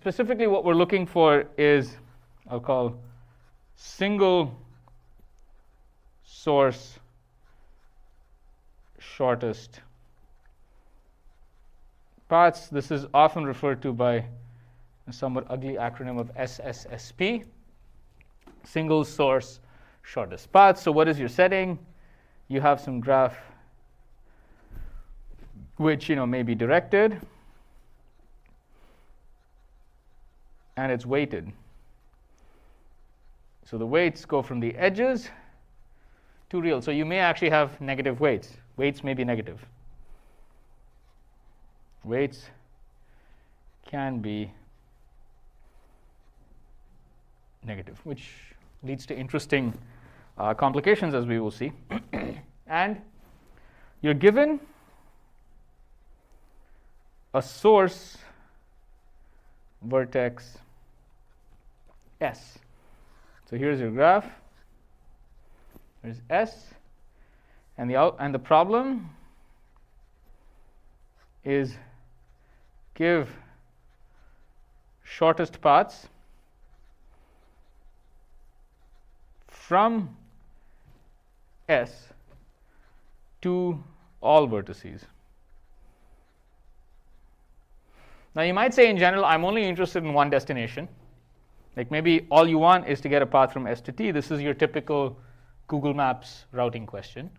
Specifically, what we're looking for is, I'll call single source shortest paths. This is often referred to by a somewhat ugly acronym of SSSP, single source shortest path. So what is your setting? You have some graph which may be directed, and it's weighted. So the weights go from the edges to real. So you may actually have negative weights. Weights may be negative. Weights can be negative, which leads to interesting complications, as we will see. And you're given a source vertex S. So here's your graph. There's S, and the problem is give shortest paths from S to all vertices. Now you might say in general, I'm only interested in one destination. Like maybe all you want is to get a path from S to T. This is your typical Google Maps routing question.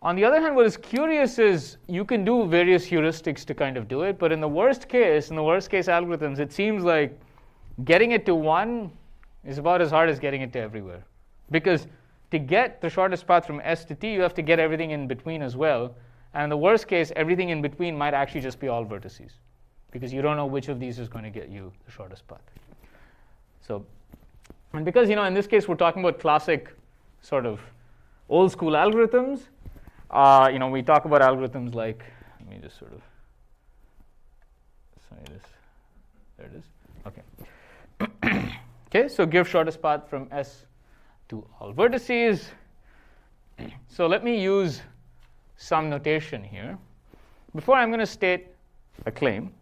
On the other hand, what is curious is you can do various heuristics to kind of do it, but in the worst case algorithms, it seems like getting it to one is about as hard as getting it to everywhere. Because to get the shortest path from S to T, you have to get everything in between as well. And in the worst case, everything in between might actually just be all vertices, because you don't know which of these is going to get you the shortest path. So, and because in this case we're talking about classic sort of old school algorithms, we talk about algorithms like, let me just sort of say this. There it is. Okay. Okay. So give shortest path from S to all vertices. So let me use some notation here. Before I'm going to state a claim,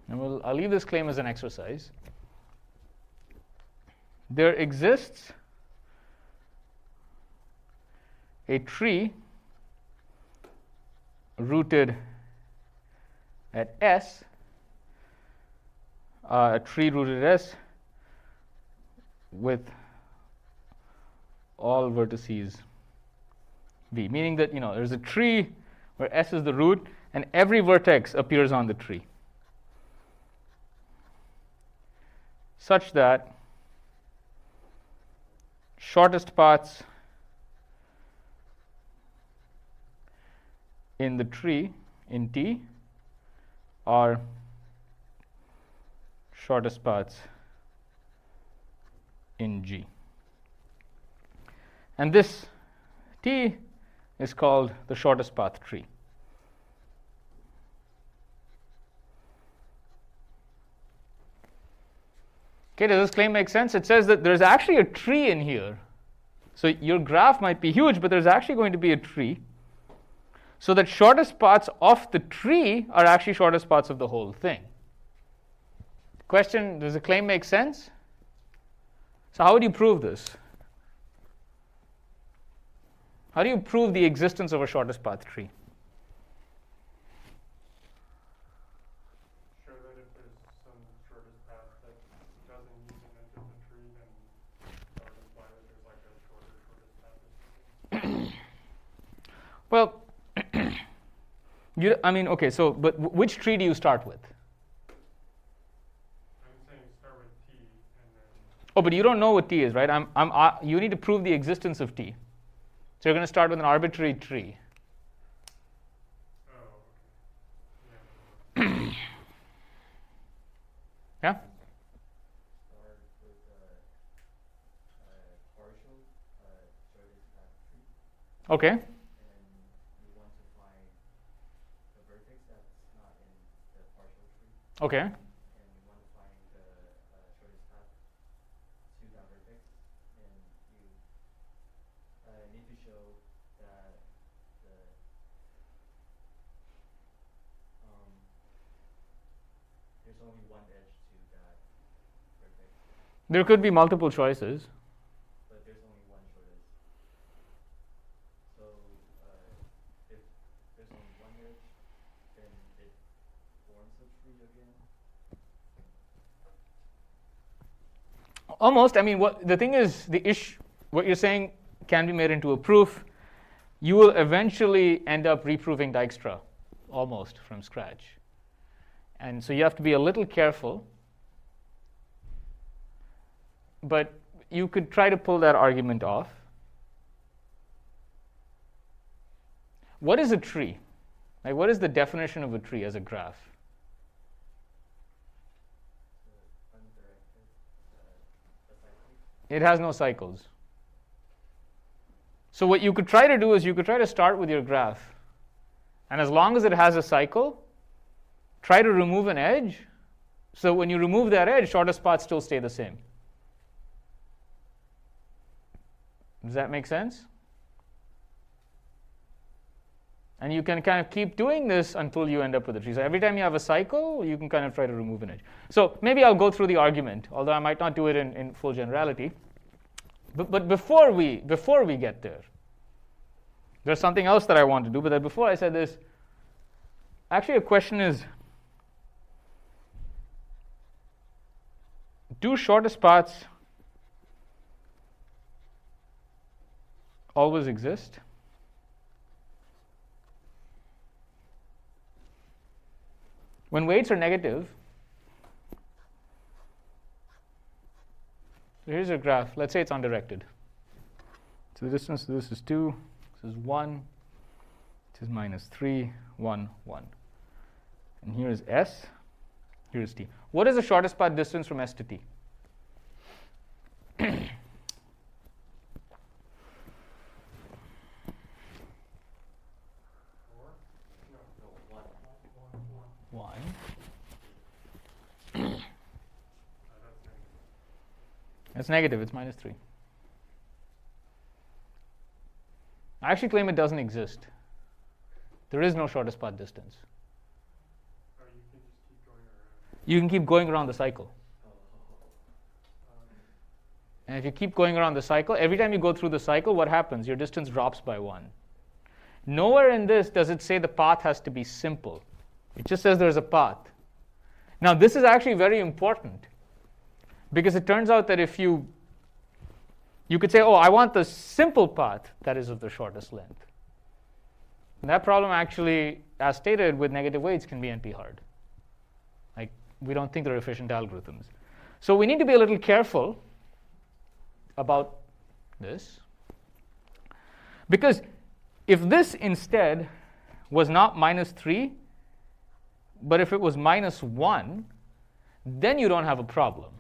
and I'll leave this claim as an exercise. There exists a tree rooted at S, a tree rooted at S with all vertices V, meaning that there's a tree where S is the root and every vertex appears on the tree, such that shortest paths in the tree in T are shortest paths in G. And this T is called the shortest path tree. Okay, does this claim make sense? It says that there's actually a tree in here. So your graph might be huge, but there's actually going to be a tree. So that shortest paths of the tree are actually shortest paths of the whole thing. Question, does the claim make sense? So how would you prove this? How do you prove the existence of a shortest path tree? Show that if there's some shortest path that doesn't use an end of the tree, then that would imply that there's like a shortest path. Well, okay, so, but which tree do you start with? I'm saying start with T and then. Oh, but you don't know what T is, right? You need to prove the existence of T. So you're going to start with an arbitrary tree. Oh, okay. Yeah? Start with partial shortest path tree. Okay. And you want to find the vertex that's not in the partial tree. Okay. And you want to find the shortest path to that vertex. And you need to show that the There could be multiple choices. but there's only one shortest. So if there's only one edge, then it forms a tree again. Almost. I mean, what the thing is, what you're saying can be made into a proof. You will eventually end up reproving Dijkstra, almost from scratch. And so you have to be a little careful. But you could try to pull that argument off. What is a tree? Like, what is the definition of a tree as a graph? Undirected, acyclic. It has no cycles. So what you could try to do is you could try to start with your graph. And as long as it has a cycle, try to remove an edge. So when you remove that edge, shortest paths still stay the same. Does that make sense? And you can kind of keep doing this until you end up with a tree. So every time you have a cycle, you can kind of try to remove an edge. So maybe I'll go through the argument, although I might not do it in full generality. But before we get there, there's something else that I want to do. But before I said this, actually a question is, do shortest paths always exist? When weights are negative, so here's your graph. Let's say it's undirected. So the distance to this is 2, this is 1, this is -3, 1, 1. And here is S, here is T. What is the shortest path distance from S to T? One. It's negative, it's -3. I actually claim it doesn't exist. There is no shortest path distance. Or you can just keep going around. You can keep going around the cycle. And if you keep going around the cycle, every time you go through the cycle, what happens? Your distance drops by 1. Nowhere in this does it say the path has to be simple. It just says there's a path. Now, this is actually very important, because it turns out that if you could say, oh, I want the simple path that is of the shortest length. And that problem actually, as stated, with negative weights can be NP-hard. Like, we don't think they're efficient algorithms. So we need to be a little careful about this, because if this instead was not -3, but if it was -1, then you don't have a problem,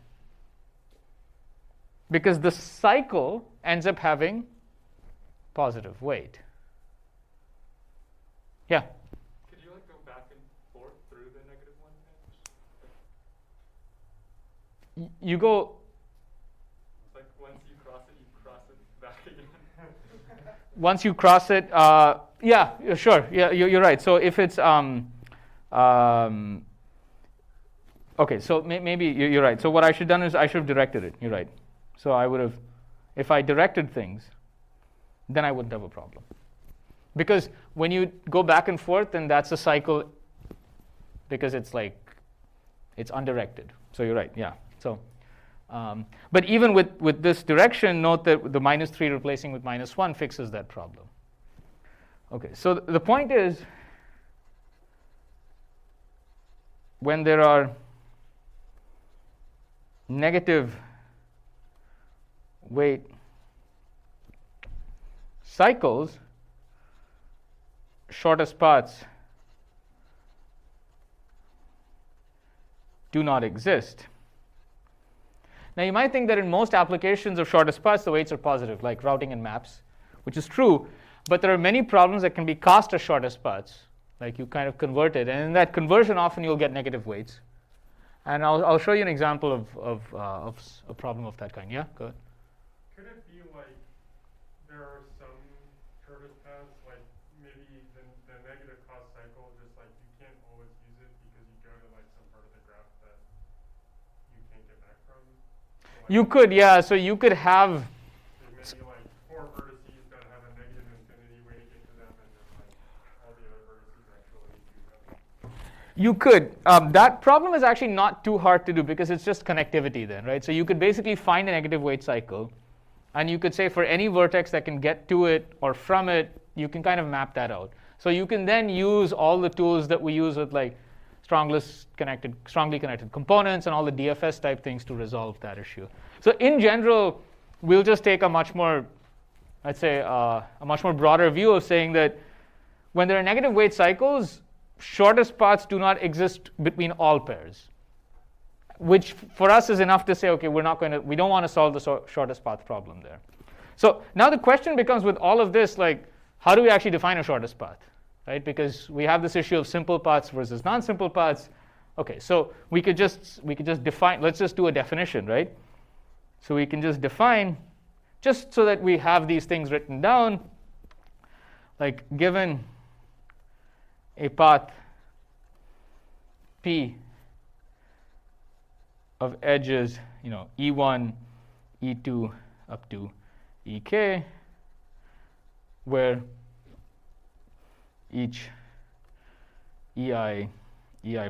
because the cycle ends up having positive weight. Yeah? Could you go back and forth through the -1 edge? You go. Like once you cross it back again. Once you cross it, yeah, sure. Yeah, you're right. So if it's okay, so maybe you're right. So what I should have done is I should have directed it. You're right. So I would have, if I directed things, then I wouldn't have a problem. Because when you go back and forth, then that's a cycle, because it's undirected. So you're right, yeah. So, but even with this direction, note that the -3 replacing with -1 fixes that problem. Okay, so the point is, when there are negative weight cycles, shortest paths do not exist. Now you might think that in most applications of shortest paths, the weights are positive, like routing and maps, which is true, but there are many problems that can be cast as shortest paths, like you kind of convert it, and in that conversion often you'll get negative weights. And I'll show you an example of a problem of that kind. Yeah, go ahead. Could it be like there are some shortest paths, like maybe the negative cost cycle, just like you can't always use it because you go to like some part of the graph that you can't get back from? So You could, yeah. So you could have. Maybe like 4 vertices that have a negative infinity way to get to them, and then like all the other vertices actually do that. You could. That problem is actually not too hard to do because it's just connectivity then, right? So you could basically find a negative weight cycle, and you could say for any vertex that can get to it or from it, you can kind of map that out. So you can then use all the tools that we use with like strongly connected components and all the DFS type things to resolve that issue. So in general, we'll just take a much more, I'd say, a much more broader view of saying that when there are negative weight cycles, shortest paths do not exist between all pairs, which for us is enough to say, okay, we don't want to solve the shortest path problem there. So now the question becomes with all of this, like, how do we actually define a shortest path, right? Because we have this issue of simple paths versus non-simple paths. Okay, so we could just define. Let's just do a definition, right? So we can just define, just so that we have these things written down, like given a path P of edges, E1, E2 up to EK, where each EI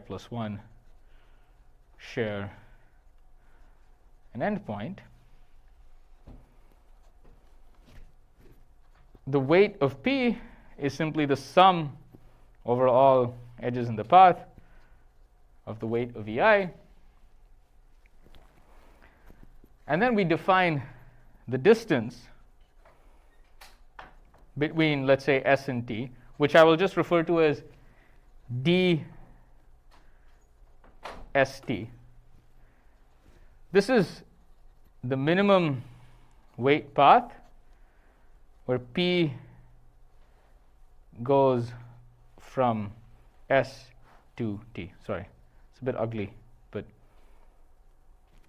plus 1 share an endpoint, the weight of P is simply the sum over all edges in the path of the weight of EI. And then we define the distance between, let's say, S and T, which I will just refer to as DST. This is the minimum weight path where P goes from S to T. Sorry, it's a bit ugly, but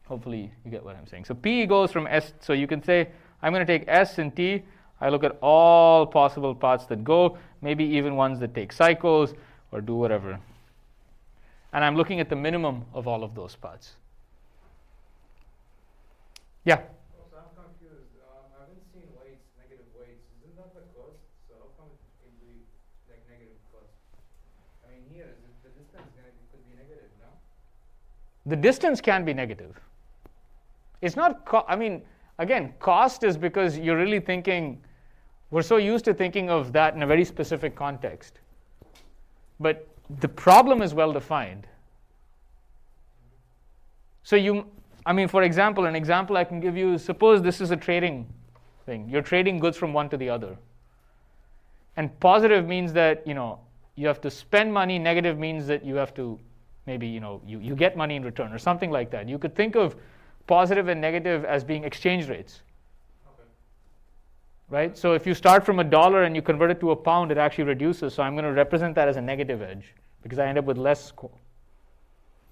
hopefully you get what I'm saying. So P goes from S, so you can say, I'm going to take S and T. I look at all possible paths that go, maybe even ones that take cycles or do whatever. And I'm looking at the minimum of all of those paths. Yeah? So I'm confused. I haven't seen weights, negative weights. Isn't that the cost? So how come it can be like negative cost? I mean, here, the distance could be negative, no? The distance can be negative. It's not, again, cost is because you're really thinking, we're so used to thinking of that in a very specific context. But the problem is well defined. So for example, an example I can give you, suppose this is a trading thing. You're trading goods from one to the other. And positive means that, you have to spend money. Negative means that you have to, maybe, you get money in return or something like that. You could think of positive and negative as being exchange rates. Right? So if you start from $1 and you convert it to £1, it actually reduces. So I'm going to represent that as a negative edge because I end up with less.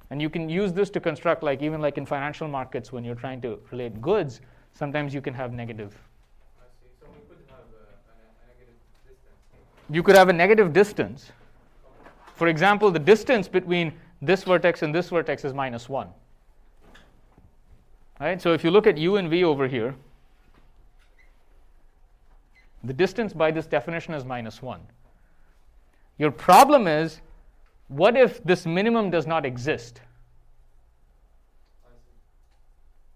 And you can use this to construct, even in financial markets, when you're trying to relate goods, sometimes you can have negative. I see. So we could have a negative distance. You could have a negative distance. For example, the distance between this vertex and this vertex is -1. Right? So if you look at U and V over here, the distance by this definition is -1. Your problem is, what if this minimum does not exist? I see.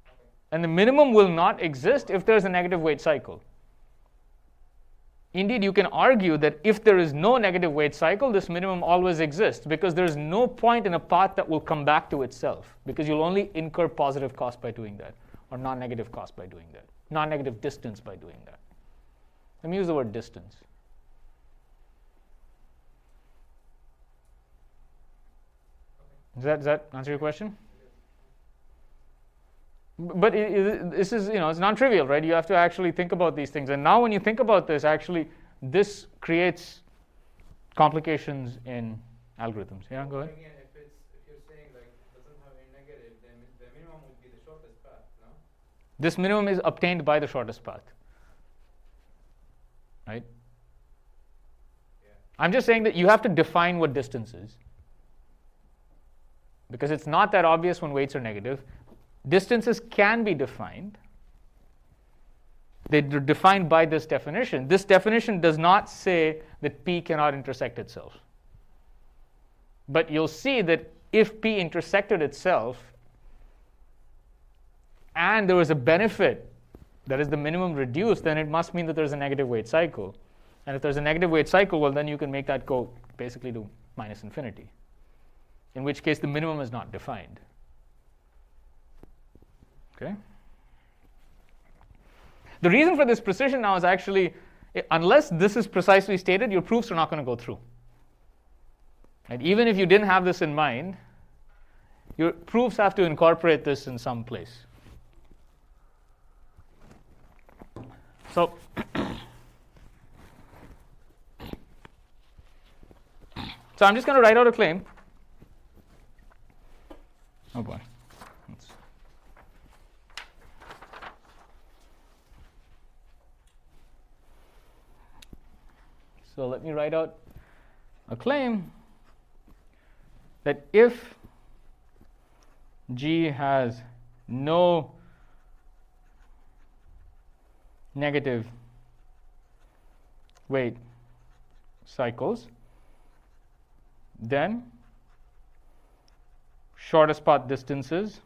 Okay. And the minimum will not exist if there's a negative weight cycle. Indeed, you can argue that if there is no negative weight cycle, this minimum always exists because there's no point in a path that will come back to itself because you'll only incur positive cost by doing that or non-negative cost by doing that, non-negative distance by doing that. Let me use the word distance. Does that answer your question? But this is, it's non-trivial, right? You have to actually think about these things. And now when you think about this, actually, this creates complications in algorithms. Yeah, go ahead. Again, if you're saying it doesn't have any negative, then the minimum would be the shortest path, no? This minimum is obtained by the shortest path. Right? Yeah. I'm just saying that you have to define what distance is. Because it's not that obvious when weights are negative. distances can be defined. They're defined by this definition. This definition does not say that P cannot intersect itself. But you'll see that if P intersected itself and there was a benefit, that is the minimum reduced, then it must mean that there's a negative weight cycle. And if there's a negative weight cycle, well, then you can make that go basically to minus infinity, in which case the minimum is not defined. Okay? The reason for this precision now is actually, unless this is precisely stated, your proofs are not going to go through. And even if you didn't have this in mind, your proofs have to incorporate this in some place. So, I'm just going to write out a claim. Oh boy. So let me write out a claim that if G has no negative weight cycles, then shortest path distances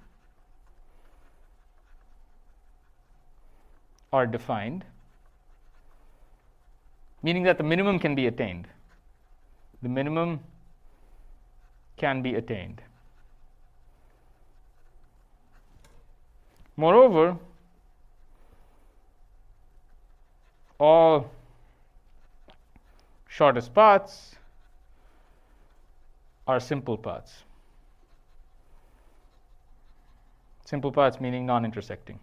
are defined, meaning that the minimum can be attained. The minimum can be attained. Moreover, all shortest paths are simple paths. Simple paths meaning non-intersecting.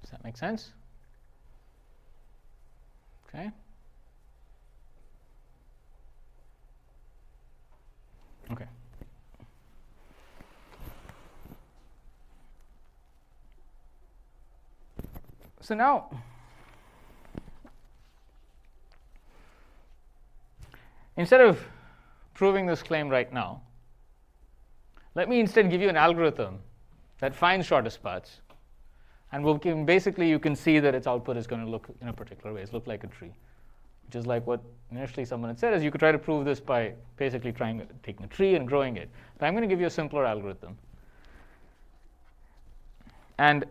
Does that make sense? Okay. Okay. So now, instead of proving this claim right now, let me instead give you an algorithm that finds shortest paths, and basically you can see that its output is going to look in a particular way. It's look like a tree, which is like what initially someone had said, is you could try to prove this by basically taking a tree and growing it. But I'm going to give you a simpler algorithm. And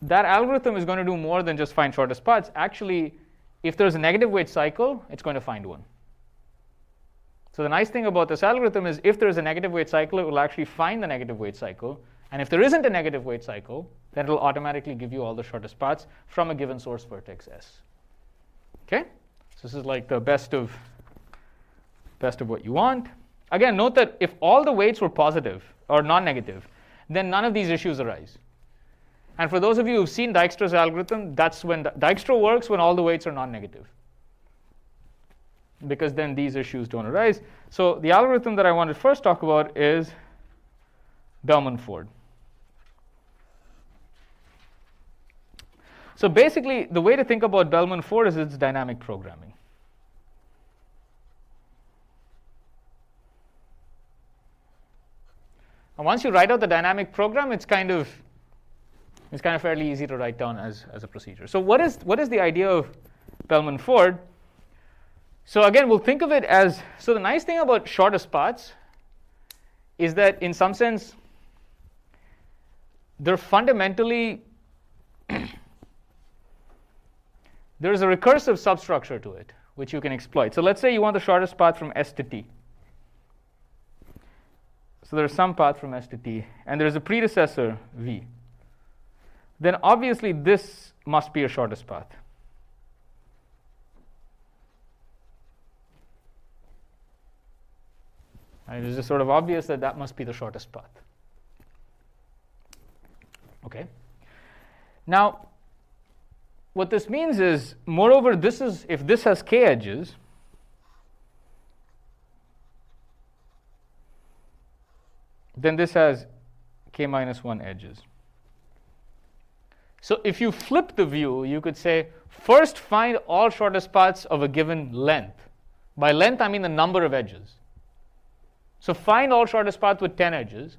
that algorithm is going to do more than just find shortest paths. Actually, if there's a negative weight cycle, it's going to find one. So the nice thing about this algorithm is if there's a negative weight cycle, it will actually find the negative weight cycle. And if there isn't a negative weight cycle, then it will automatically give you all the shortest paths from a given source vertex S. Okay? So this is like the best of what you want. Again, note that if all the weights were positive or non-negative, then none of these issues arise. And for those of you who've seen Dijkstra's algorithm, that's when Dijkstra works when all the weights are non-negative, because then these issues don't arise. So the algorithm that I want to first talk about is Bellman-Ford. So basically, the way to think about Bellman-Ford is it's dynamic programming. And once you write out the dynamic program, it's kind of fairly easy to write down as a procedure. So what is the idea of Bellman-Ford? So again, we'll think of it as, so the nice thing about shortest paths is that in some sense, they're fundamentally, there's a recursive substructure to it, which you can exploit. So let's say you want the shortest path from S to T. So there's some path from S to T, and there's a predecessor V. Then obviously this must be a shortest path. And it is just sort of obvious that that must be the shortest path. Okay. Now, what this means is, moreover, if this has k edges, then this has k minus 1 edges. So if you flip the view, you could say, first find all shortest paths of a given length. By length, I mean the number of edges. So find all shortest paths with 10 edges.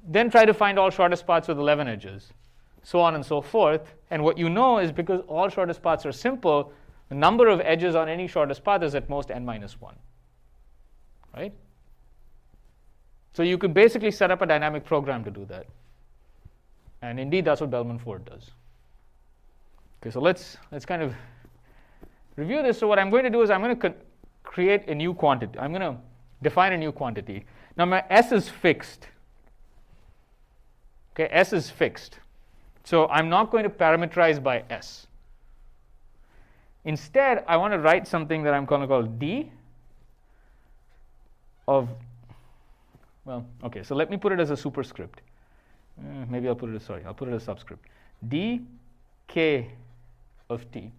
Then try to find all shortest paths with 11 edges, so on and so forth. And what you know is because all shortest paths are simple, the number of edges on any shortest path is at most n minus 1. Right? So you could basically set up a dynamic program to do that. And indeed, that's what Bellman-Ford does. Okay, so let's kind of review this. So what I'm going to do is I'm going to create a new quantity. I'm going to define a new quantity. Now my S is fixed. Okay, S is fixed. So I'm not going to parameterize by S. Instead, I want to write something that I'm going to call D of, well, okay, so let me put it as a superscript. Maybe I'll put it as subscript. D k of t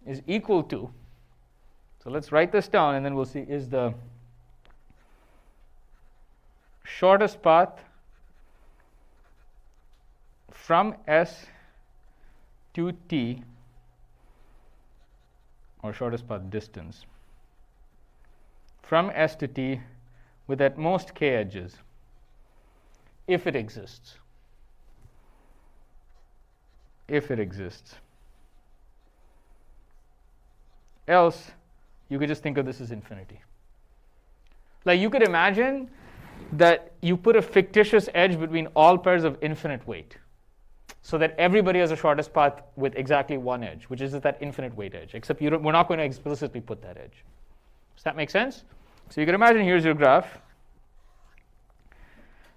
is equal to, so let's write this down and then we'll see, is the shortest path from S to T, or shortest path distance, from S to T with at most k edges, if it exists. If it exists. Else, you could just think of this as infinity. Like you could imagine that you put a fictitious edge between all pairs of infinite weight, so that everybody has a shortest path with exactly one edge, which is that infinite weight edge, except we're not going to explicitly put that edge. Does that make sense? So you can imagine here's your graph.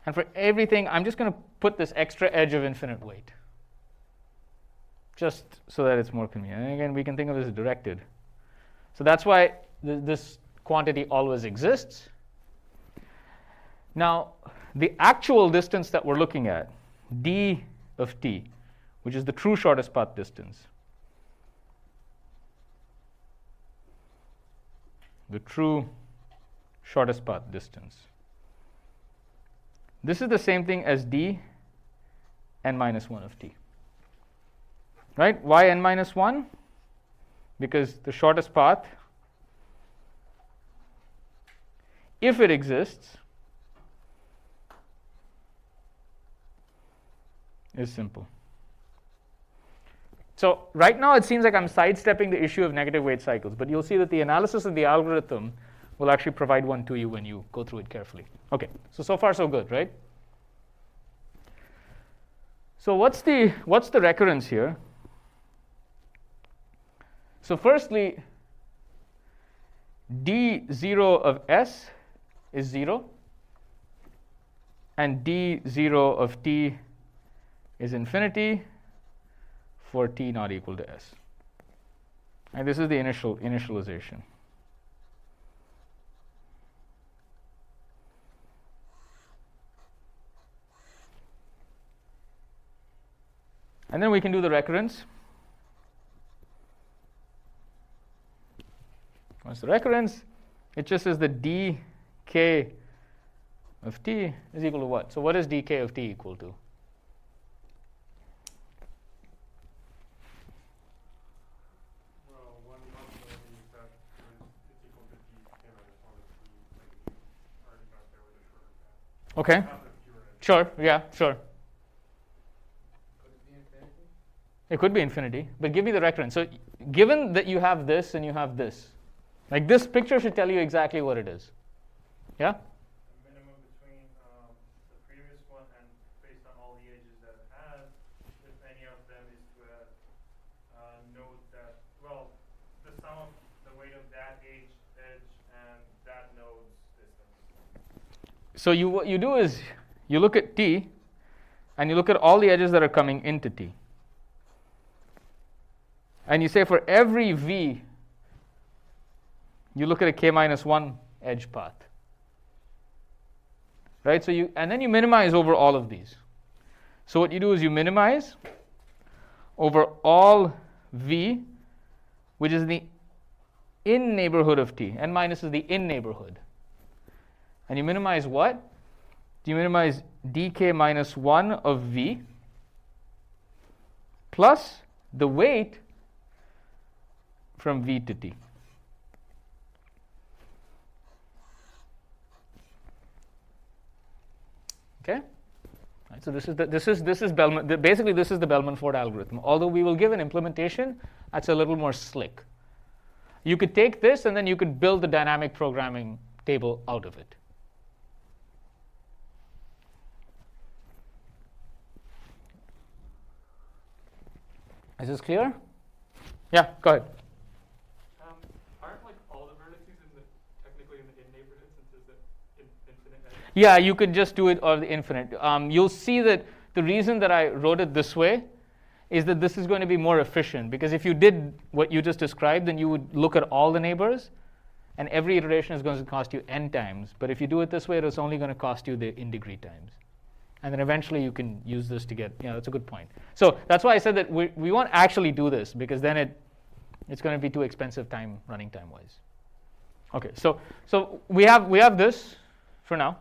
And for everything, I'm just going to put this extra edge of infinite weight, just so that it's more convenient. And again, we can think of this as directed. So that's why this quantity always exists. Now, the actual distance that we're looking at, d of t, which is the true shortest path distance, the true shortest path distance. This is the same thing as d n minus 1 of t. Right? Why n minus 1? Because the shortest path, if it exists, is simple. So right now it seems like I'm sidestepping the issue of negative weight cycles, but you'll see that the analysis of the algorithm will actually provide one to you when you go through it carefully. Okay, so far so good, right? So what's the recurrence here? So firstly, d0 of s is 0, and d0 of t is infinity for t not equal to s. And this is the initialization. And then we can do the recurrence. What's the recurrence? It just says that dk of t is equal to what? So what is dk of t equal to? Well, one possibility is that it's equal to d k minus 1 of t, like you already got there with a shorter path. Okay. Not with fewer edges. Sure, yeah, sure. Could it be infinity? It could be infinity, but give me the recurrence. So given that you have this and you have this, like this picture should tell you exactly what it is. Yeah? The minimum between the previous one and based on all the edges that it has, if any of them is to a node that, well, the sum of the weight of that edge and that node's distance. So what you do is you look at t and you look at all the edges that are coming into t. And you say for every v, you look at a k minus 1 edge path. Right? So and then you minimize over all of these. So what you do is you minimize over all v, which is the in neighborhood of t. N minus is the in neighborhood. And you minimize what? You minimize dk minus 1 of v plus the weight from v to t. Okay? Right, so this is Bellman. Basically, this is the Bellman-Ford algorithm. Although we will give an implementation that's a little more slick. You could take this and then you could build the dynamic programming table out of it. Is this clear? Yeah, go ahead. Aren't like all the vertices technically in the in neighborhood since there's the infinite edge? Yeah, you could just do it or the infinite. You'll see that the reason that I wrote it this way is that this is going to be more efficient, because if you did what you just described, then you would look at all the neighbors, and every iteration is going to cost you n times. But if you do it this way, it's only going to cost you the in degree times. And then eventually you can use this to get, that's a good point. So that's why I said that we won't actually do this, because then it's going to be too expensive running time wise. Okay, so we have this for now.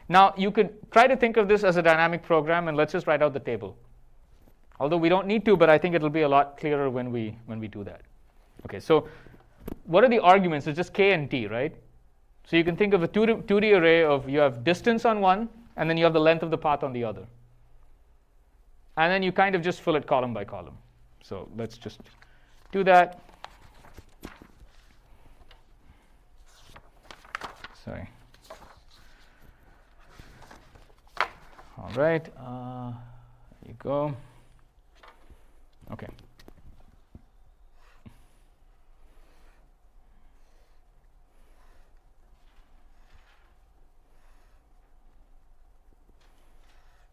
Now you could try to think of this as a dynamic program, and let's just write out the table. Although we don't need to, but I think it'll be a lot clearer when we do that. Okay, so what are the arguments? It's just k and t, right? So you can think of a 2D array of you have distance on one, and then you have the length of the path on the other. And then you kind of just fill it column by column. So let's just do that. Sorry. All right, there you go. Okay.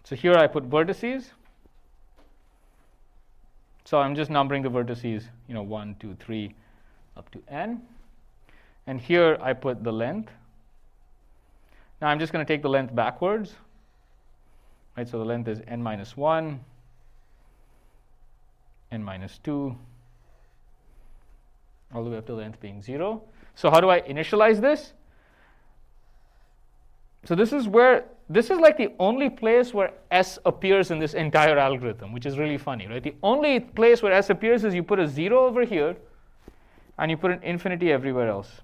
So here I put vertices. So I'm just numbering the vertices, 1, 2, 3, up to n. And here I put the length. Now I'm just going to take the length backwards. Right, so the length is n minus 1, n minus 2, all the way up to the length being 0. So how do I initialize this? So this is like the only place where s appears in this entire algorithm, which is really funny, right? The only place where s appears is you put a 0 over here, and you put an infinity everywhere else.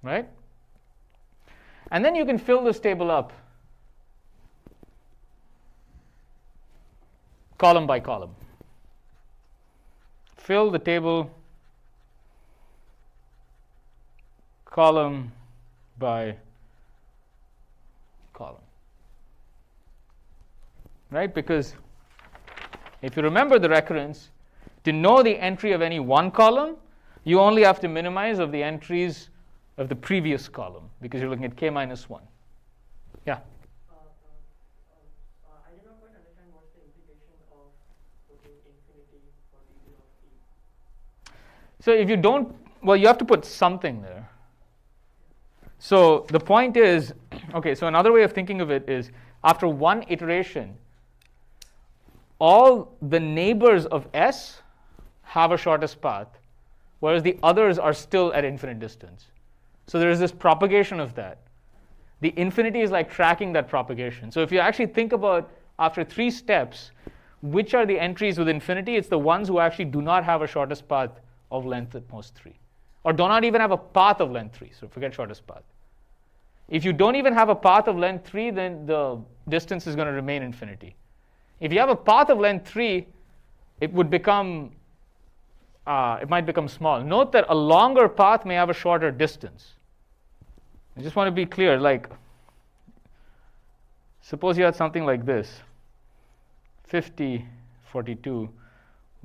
Right? And then you can fill this table up column by column. Fill the table column by column. Right? Because if you remember the recurrence, to know the entry of any one column, you only have to minimize of the entries of the previous column, because you're looking at k minus 1. Yeah? I did not quite understand what's the implication of putting infinity for the of t. So if you don't, well, you have to put something there. So the point is, okay, so another way of thinking of it is, after one iteration, all the neighbors of S have a shortest path, whereas the others are still at infinite distance. So there is this propagation of that. The infinity is like tracking that propagation. So if you actually think about, after 3 steps, which are the entries with infinity, it's the ones who actually do not have a shortest path of length at most 3. Or do not even have a path of length 3, so forget shortest path. If you don't even have a path of length 3, then the distance is going to remain infinity. If you have a path of length 3, it might become small. Note that a longer path may have a shorter distance. I just want to be clear, like, suppose you had something like this, 50, 42,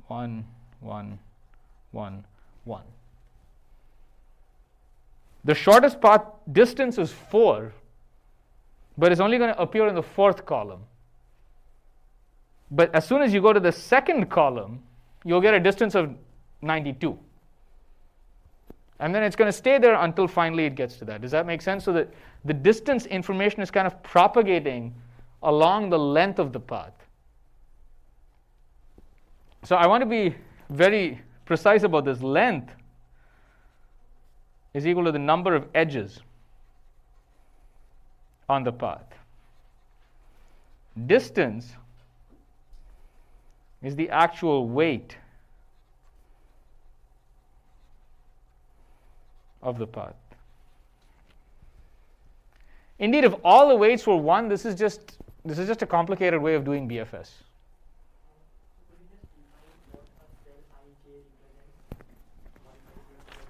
1, 1, 1, 1. The shortest path distance is 4, but it's only going to appear in the 4th column. But as soon as you go to the 2nd column, you'll get a distance of 92. And then it's going to stay there until finally it gets to that. Does that make sense? So that the distance information is kind of propagating along the length of the path. So I want to be very precise about this. Length is equal to the number of edges on the path. Distance is the actual weight of the path. Indeed, if all the weights were 1, this is just a complicated way of doing BFS. Could you just define what a cell ij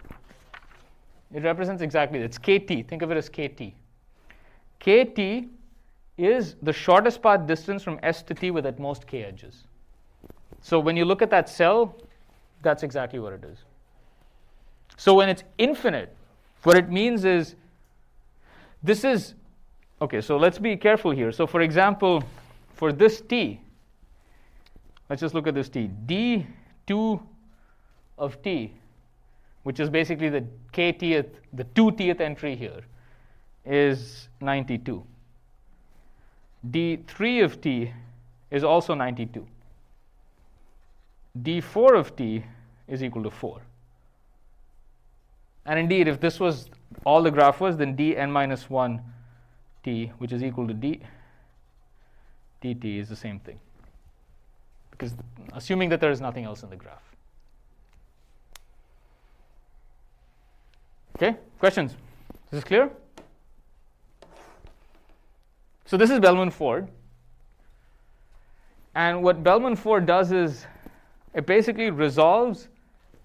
represents? It represents exactly, it's KT. Think of it as KT. KT is the shortest path distance from S to T with at most K edges. So when you look at that cell, that's exactly what it is. So when it's infinite, what it means is, this is, okay, so let's be careful here. So for example, for this T, let's just look at this T. D2 of T, which is basically the KTth, the 2Tth entry here, is 92. D3 of T is also 92. D4 of T is equal to 4. And indeed, if this was all the graph was, then dn minus 1 t, which is equal to dt, is the same thing. Because assuming that there is nothing else in the graph. Okay, questions? Is this clear? So this is Bellman-Ford. And what Bellman-Ford does is it basically resolves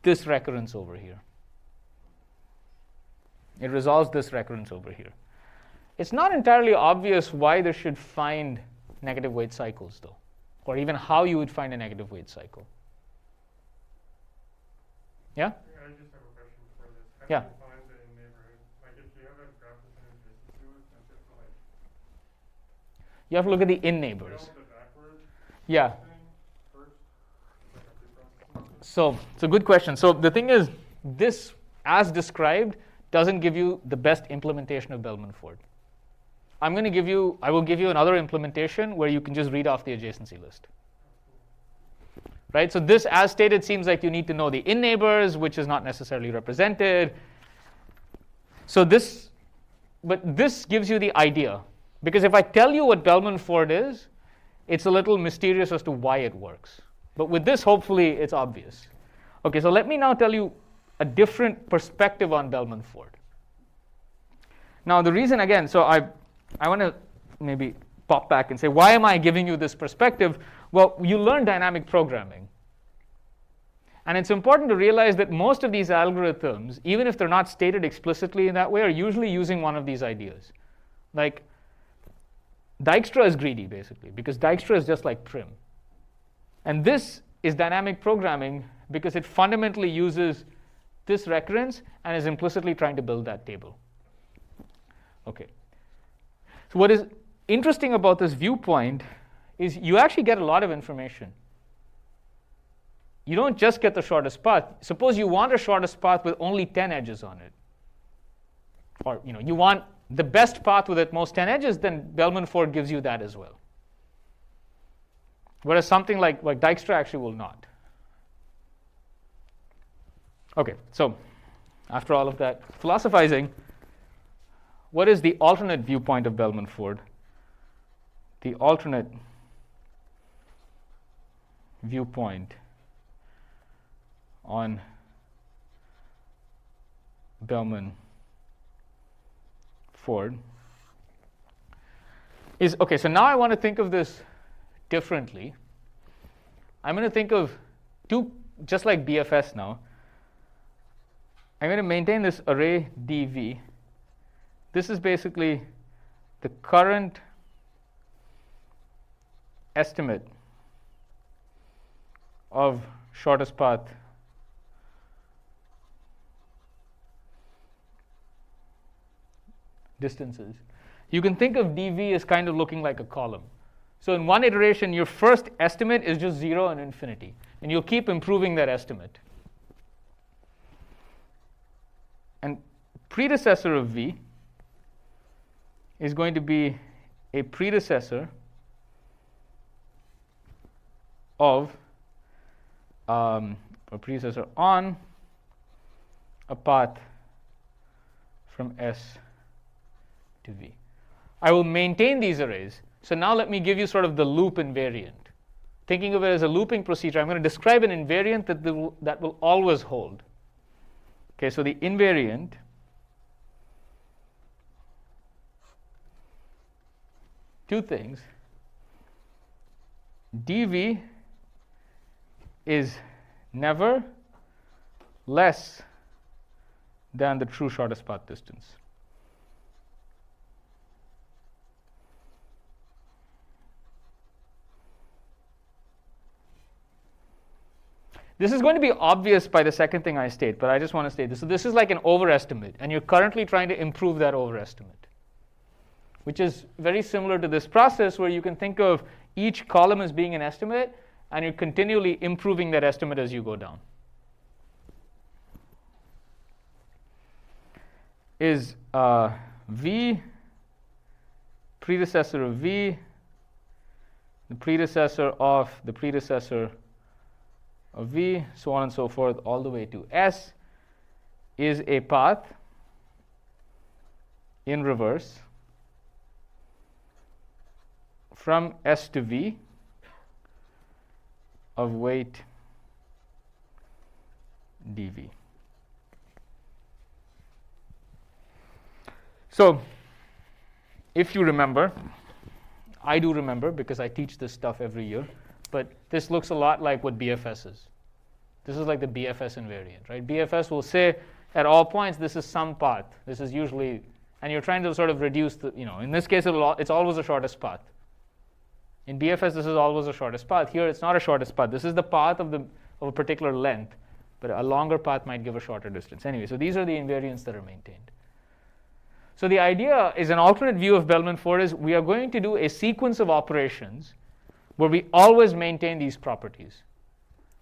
this recurrence over here. It resolves this recurrence over here. It's not entirely obvious why they should find negative weight cycles, though, or even how you would find a negative weight cycle. Yeah? I just have a question for this. How Yeah. do you find the neighborhood? Like if you have a graph with an adjacency to it, and just like You have to look at the in go neighbors. the backward Yeah. thing first, like a pre-processing. So it's a good question. So the thing is, this, as described, doesn't give you the best implementation of Bellman-Ford. I will give you another implementation where you can just read off the adjacency list. Right? So this, as stated, seems like you need to know the in neighbors, which is not necessarily represented. So this gives you the idea. Because if I tell you what Bellman-Ford is, it's a little mysterious as to why it works. But with this, hopefully, it's obvious. Okay, so let me now tell you a different perspective on Bellman-Ford. Now, the reason, again, so I want to maybe pop back and say, why am I giving you this perspective? Well, you learn dynamic programming. And it's important to realize that most of these algorithms, even if they're not stated explicitly in that way, are usually using one of these ideas. Like, Dijkstra is greedy, basically, because Dijkstra is just like prim. And this is dynamic programming because it fundamentally uses this recurrence and is implicitly trying to build that table. Okay. So what is interesting about this viewpoint is you actually get a lot of information. You don't just get the shortest path. Suppose you want a shortest path with only 10 edges on it. Or you want the best path with at most 10 edges, then Bellman-Ford gives you that as well. Whereas something like Dijkstra actually will not. Okay, so after all of that philosophizing, what is the alternate viewpoint of Bellman-Ford? The alternate viewpoint on Bellman-Ford is, okay, so now I want to think of this differently. I'm going to think of two, just like BFS now. I'm going to maintain this array dv. This is basically the current estimate of shortest path distances. You can think of dv as kind of looking like a column. So in one iteration, your first estimate is just 0 and infinity, and you'll keep improving that estimate. And predecessor of v is going to be a predecessor of a predecessor on a path from S to V. I will maintain these arrays. So now let me give you sort of the loop invariant. Thinking of it as a looping procedure, I'm going to describe an invariant that will always hold. Okay, so the invariant two things. dv is never less than the true shortest path distance. This is going to be obvious by the second thing I state, but I just want to state this. So this is like an overestimate, and you're currently trying to improve that overestimate, which is very similar to this process where you can think of each column as being an estimate, and you're continually improving that estimate as you go down. Is V predecessor of V the predecessor of the predecessor of V, so on and so forth, all the way to S, is a path in reverse from S to V of weight dV. So if you remember, I do remember because I teach this stuff every year, but this looks a lot like what BFS is. This is like the Bfs invariant, right? Bfs will say at all points this is some path. This is usually, and you're trying to sort of reduce the, in this case it's always the shortest path. In Bfs this is always the shortest path. Here it's not a shortest path. This is the path of a particular length, but a longer path might give a shorter distance. Anyway, so these are the invariants that are maintained. So the idea is an alternate view of Bellman-Ford is we are going to do a sequence of operations where we always maintain these properties.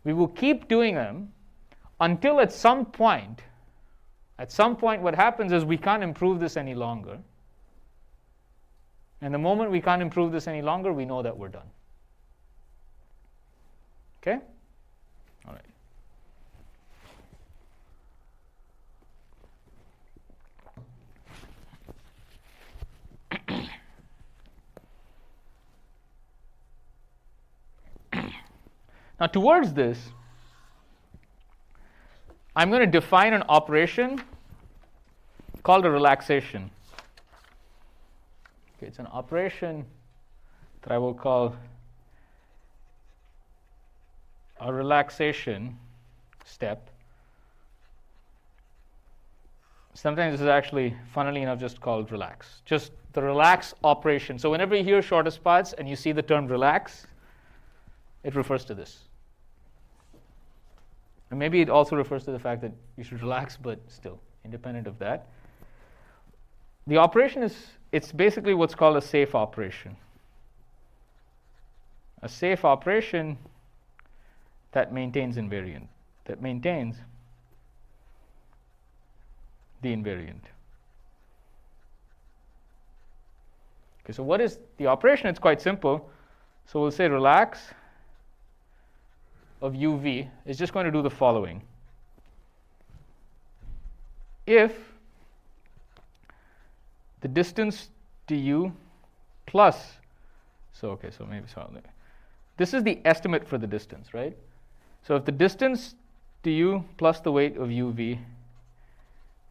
We will keep doing them until at some point what happens is we can't improve this any longer. And the moment we can't improve this any longer, we know that we're done. Okay? All right. Now, towards this, I'm going to define an operation called a relaxation. Okay, it's an operation that I will call a relaxation step. Sometimes this is actually, funnily enough, just called relax. Just the relax operation. So whenever you hear shortest paths and you see the term relax, it refers to this. And maybe it also refers to the fact that you should relax, but still, independent of that. The operation it's basically what's called a safe operation. A safe operation that maintains invariant, that maintains the invariant. Okay, so what is the operation? It's quite simple. So we'll say relax of uv is just going to do the following. If the distance to u plus, so this is the estimate for the distance, right? So if the distance to u plus the weight of uv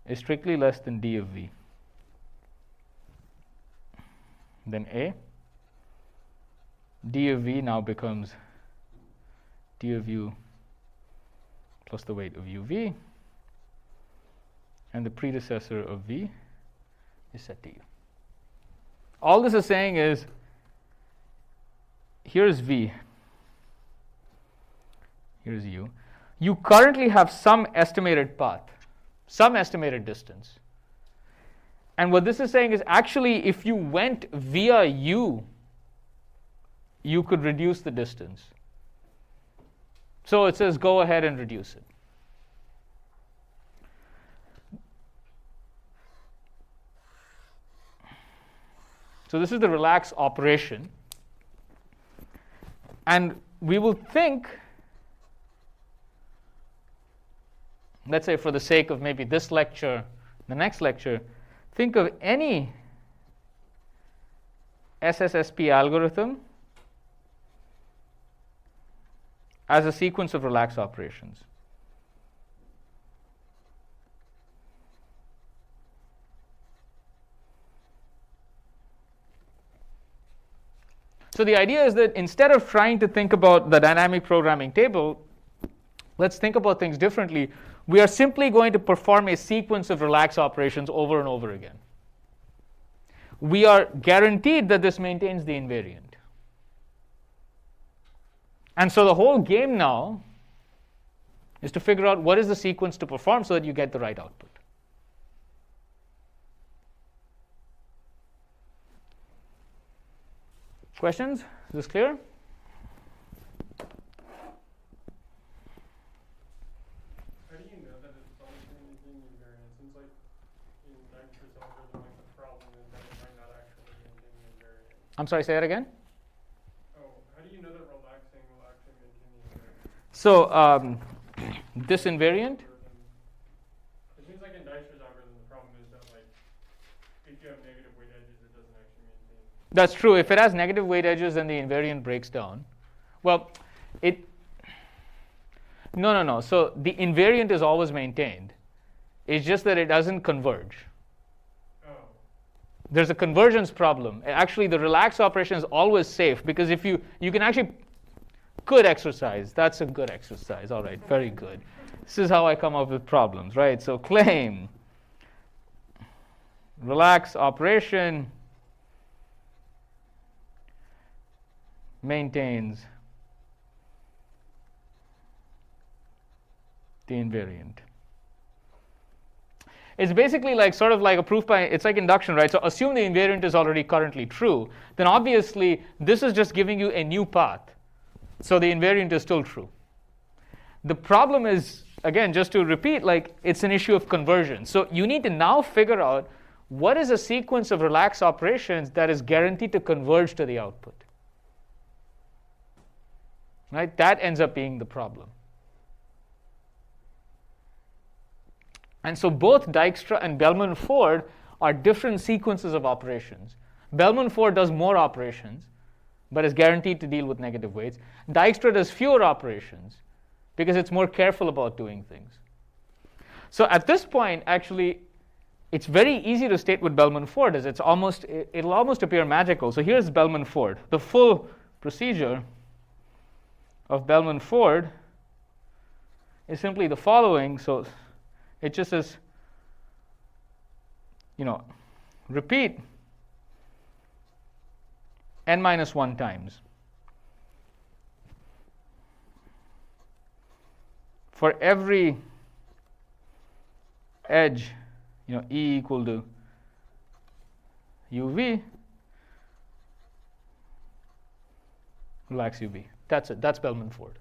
is strictly less than d of v, then a d of v now becomes d of u plus the weight of uv, and the predecessor of v is set to u. All this is saying is, here's v, here's u. You currently have some estimated path, some estimated distance. And what this is saying is actually if you went via u, you could reduce the distance. So it says go ahead and reduce it. So this is the relax operation. And we will think let's say for the sake of maybe this lecture, the next lecture, think of any SSSP algorithm as a sequence of relax operations. So the idea is that instead of trying to think about the dynamic programming table, let's think about things differently. We are simply going to perform a sequence of relax operations over and over again. We are guaranteed that this maintains the invariant. And so the whole game now is to figure out what is the sequence to perform so that you get the right output. Questions? Is this clear? How do you know that it's always maintaining the invariant? Seems like in Dijkstra's algorithm, like the problem is that it might not actually maintain the invariant. I'm sorry, say that again? Oh, how do you know that relaxing will actually maintain the invariant? So this invariant, It seems like in Dijkstra's algorithm, the problem is that like if you have negative weight edges, it doesn't actually maintain. that's true. If it has negative weight edges, then the invariant breaks down. Well, no. So the invariant is always maintained. It's just that it doesn't converge. Oh. There's a convergence problem. Actually, the relax operation is always safe because if you can actually, good exercise. That's a good exercise. All right, very good. This is how I come up with problems, right? So claim, relax operation maintains the invariant. It's basically like sort of like a proof by, it's like induction, right? So assume the invariant is already currently true. Then obviously this is just giving you a new path. So the invariant is still true. The problem is, again, just to repeat, like it's an issue of conversion. So you need to now figure out what is a sequence of relax operations that is guaranteed to converge to the output. Right? That ends up being the problem. And so both Dijkstra and Bellman-Ford are different sequences of operations. Bellman-Ford does more operations, but is guaranteed to deal with negative weights. Dijkstra does fewer operations because it's more careful about doing things. So at this point, actually, it's very easy to state what Bellman-Ford is. It'll almost appear magical. So here's Bellman-Ford. The full procedure of Bellman-Ford is simply the following. So it just says, repeat n minus 1 times. For every edge, E equal to UV, relax UV. That's it. That's Bellman-Ford.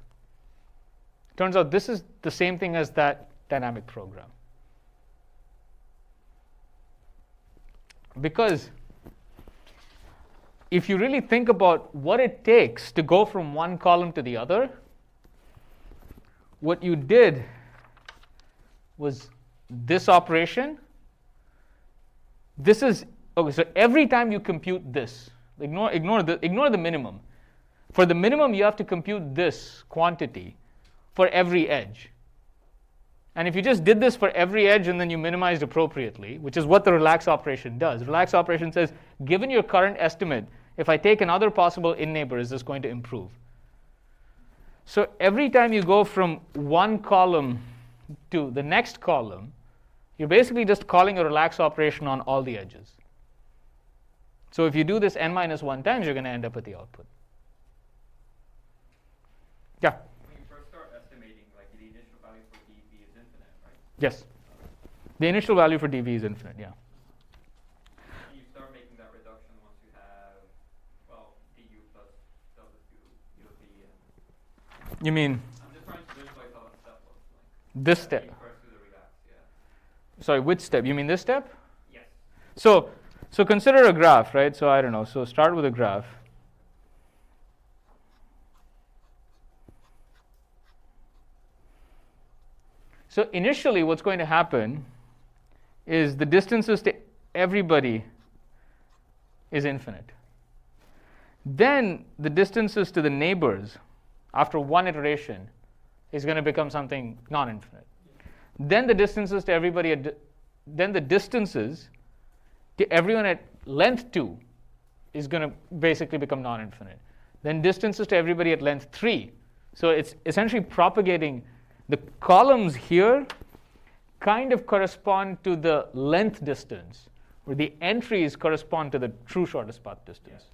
Turns out this is the same thing as that dynamic program. Because if you really think about what it takes to go from one column to the other, what you did was this operation. This is, okay, so every time you compute this, ignore the minimum. For the minimum, you have to compute this quantity for every edge. And if you just did this for every edge and then you minimized appropriately, which is what the relax operation does. Relax operation says, given your current estimate, if I take another possible in-neighbor, is this going to improve? So every time you go from one column to the next column, you're basically just calling a relax operation on all the edges. So if you do this n minus 1 times, you're going to end up with the output. Yeah? When you first start estimating, like the initial value for dv is infinite, right? Yes. The initial value for dv is infinite, yeah. You start making that reduction once you have, well, du plus wq, uv, and You mean I'm just trying to visualize how that step looks like. this step? You first do the relax, yeah. Sorry, which step? You mean this step? Yes. So consider a graph, right? So I don't know. So start with a graph. So initially what's going to happen is the distances to everybody is infinite. Then the distances to the neighbors after one iteration is going to become something non-infinite. Then the distances to everybody then the distances to everyone at length 2 is going to basically become non-infinite. Then distances to everybody at length 3. So it's essentially propagating. The columns here kind of correspond to the length distance, where the entries correspond to the true shortest path distance.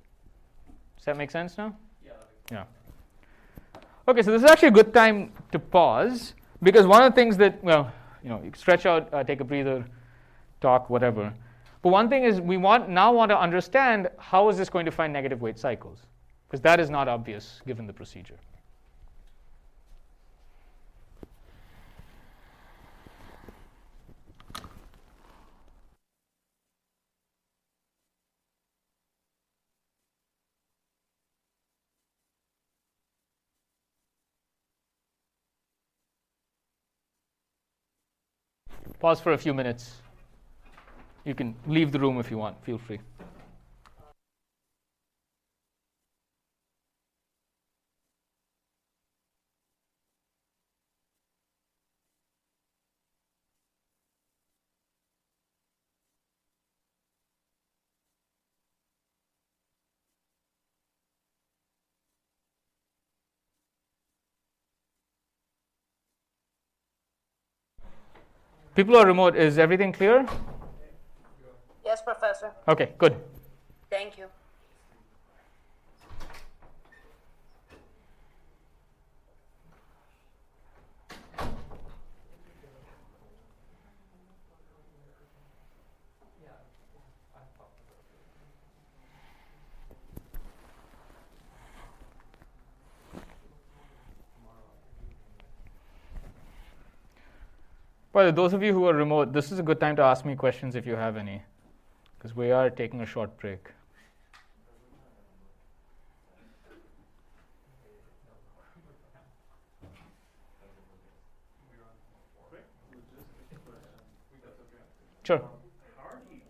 Does that make sense now? Yeah. Yeah. Okay, so this is actually a good time to pause, because one of the things that, well, you stretch out, take a breather, talk, whatever. But one thing is we now want to understand how is this going to find negative weight cycles, because that is not obvious given the procedure. Pause for a few minutes. You can leave the room if you want. Feel free. People who are remote, is everything clear? Yes, Professor. Okay, good. Thank you. Well, those of you who are remote, this is a good time to ask me questions if you have any, because we are taking a short break. Sure. How are the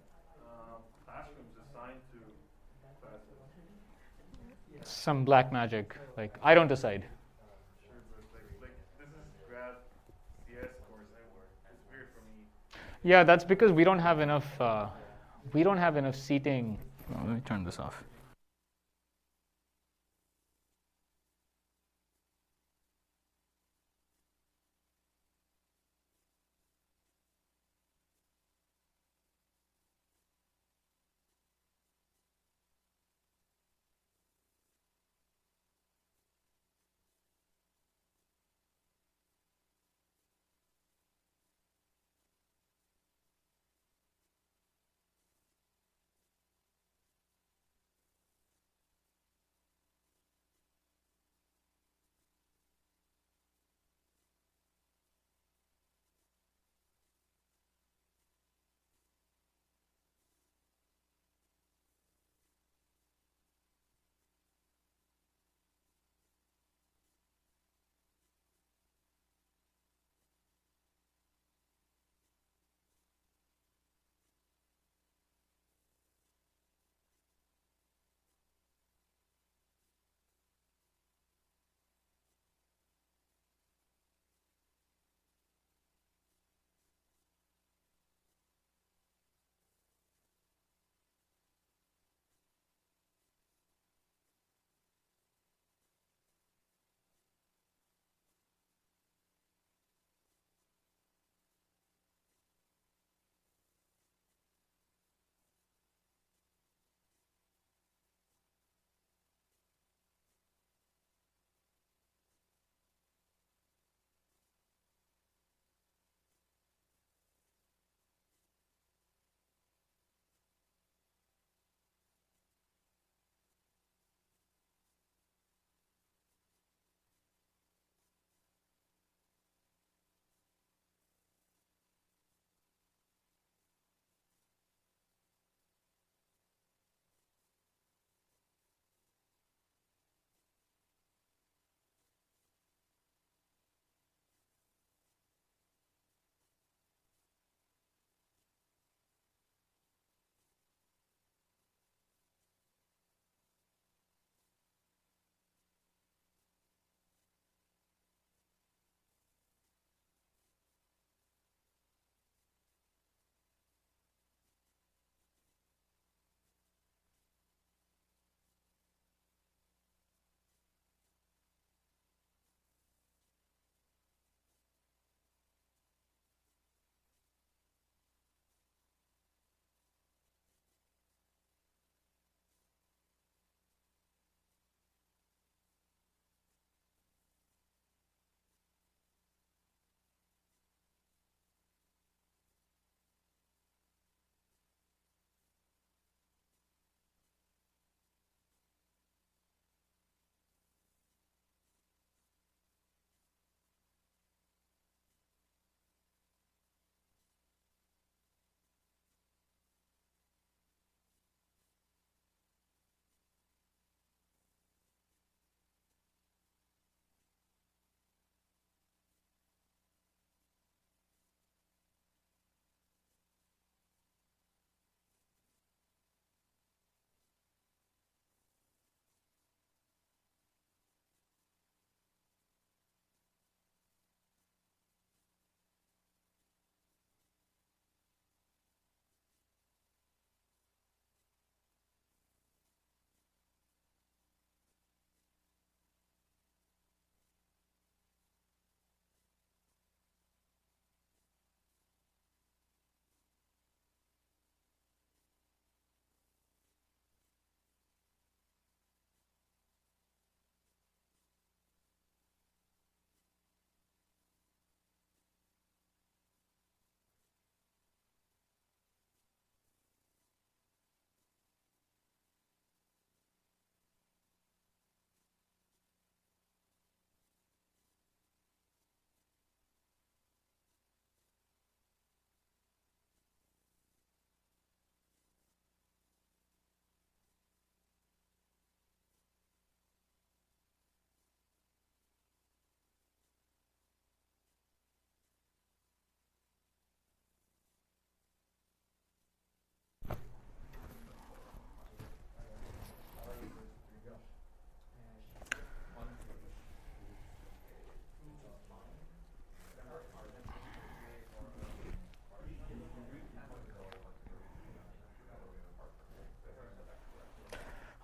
classrooms assigned to classes? Some black magic. Like, I don't decide. Sure, but like this is grad CS course I work. It's weird for me. Yeah, that's because we don't have enough. We don't have enough seating. Oh, let me turn this off.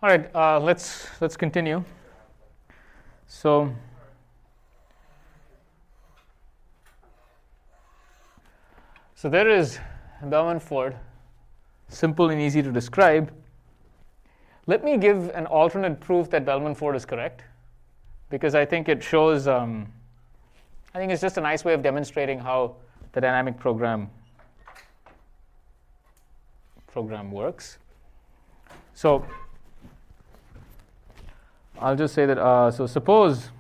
All right, let's continue. So there is Bellman-Ford, simple and easy to describe. Let me give an alternate proof that Bellman-Ford is correct, because I think it shows, I think it's just a nice way of demonstrating how the dynamic program works. So I'll just say that, so suppose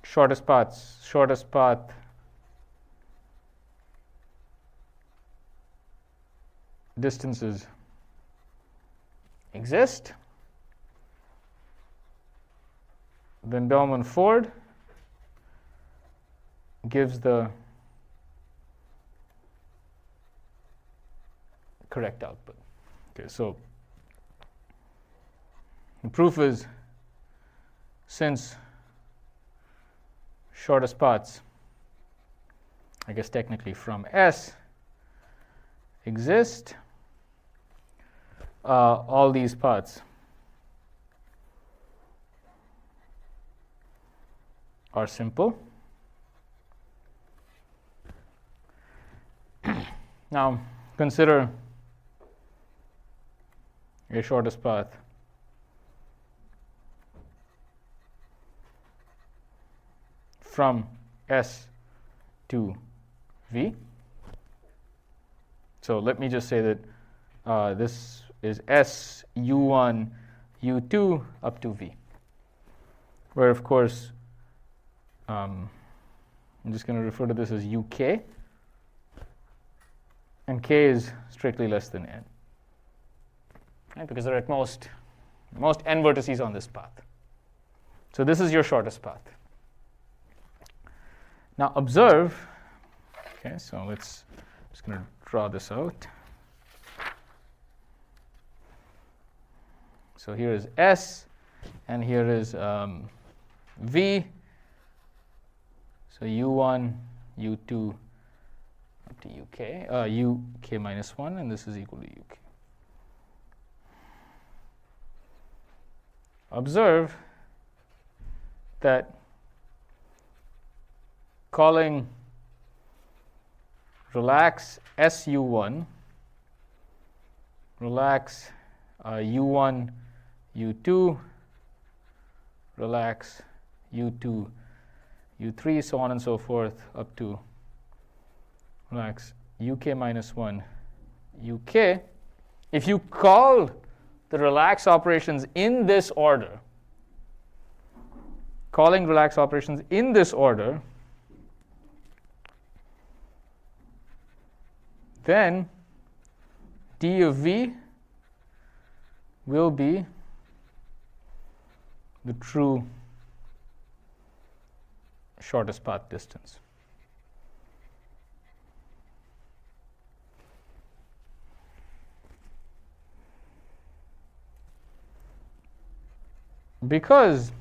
shortest path distances exist, then Bellman-Ford gives the correct output. Okay, so the proof is, since shortest paths, I guess technically from S, exist, all these paths are simple. Now consider a shortest path from S to V. So let me just say that this is S, U1, U2 up to V, where of course I'm just going to refer to this as UK, and K is strictly less than N, right? Because there are at most N vertices on this path. So this is your shortest path. Now observe, okay, so I'm just going to draw this out. So here is S, and here is V. So U1, U2 up to UK, UK minus 1, and this is equal to UK. Observe that calling relax SU1, relax U1, U2, relax U2, U3, so on and so forth, up to relax UK minus 1, UK. If you call the relax operations in this order, calling relax operations in this order, then D of V will be the true shortest path distance. Because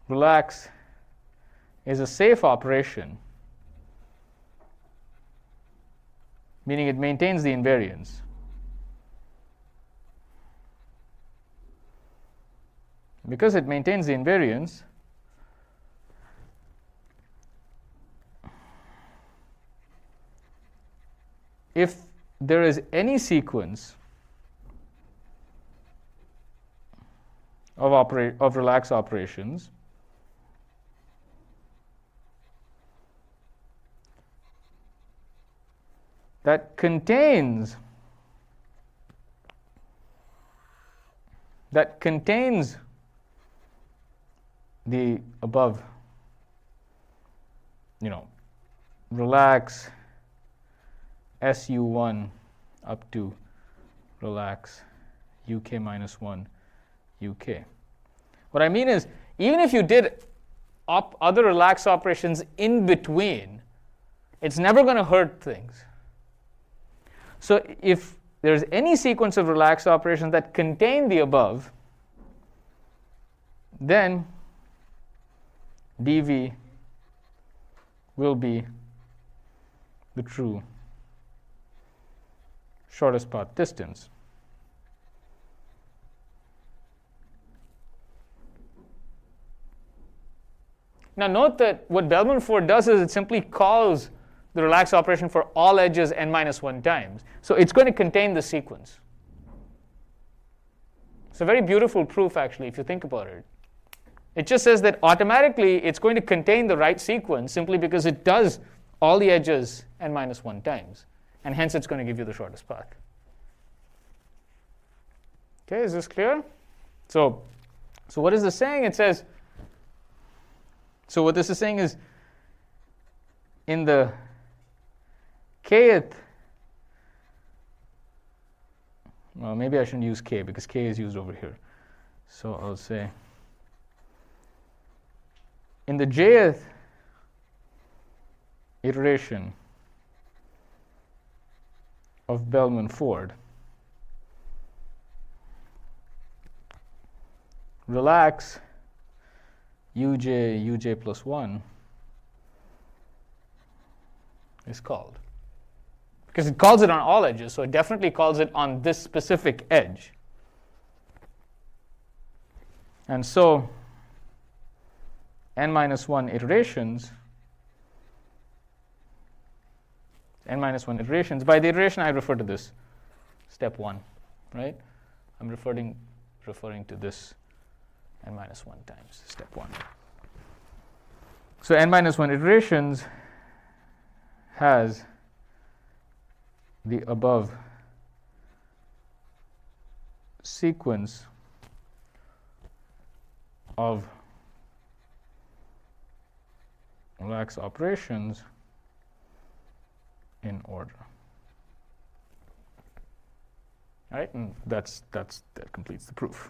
relax is a safe operation, meaning it maintains the invariance, because it maintains the invariance, if there is any sequence of relax operations that contains the above, relax SU1 up to relax UK minus 1 UK. What I mean is, even if you did other relax operations in between, it's never going to hurt things. So if there's any sequence of relax operations that contain the above, then dV will be the true shortest path distance. Now note that what Bellman-Ford does is it simply calls the relax operation for all edges n minus 1 times. So it's going to contain the sequence. It's a very beautiful proof, actually, if you think about it. It just says that automatically it's going to contain the right sequence simply because it does all the edges n minus 1 times. And hence it's going to give you the shortest path. Okay, is this clear? So what is this saying? It says, so what this is saying is in the kth, well, maybe I shouldn't use k because k is used over here. So I'll say in the jth iteration of Bellman-Ford, relax uj plus 1 is called. Because it calls it on all edges, so it definitely calls it on this specific edge. And so n minus 1 iterations, by the iteration I refer to this, step 1, right? I'm referring to this n minus 1 times step 1. So n minus 1 iterations has the above sequence of relax operations in order. All right, and that completes the proof.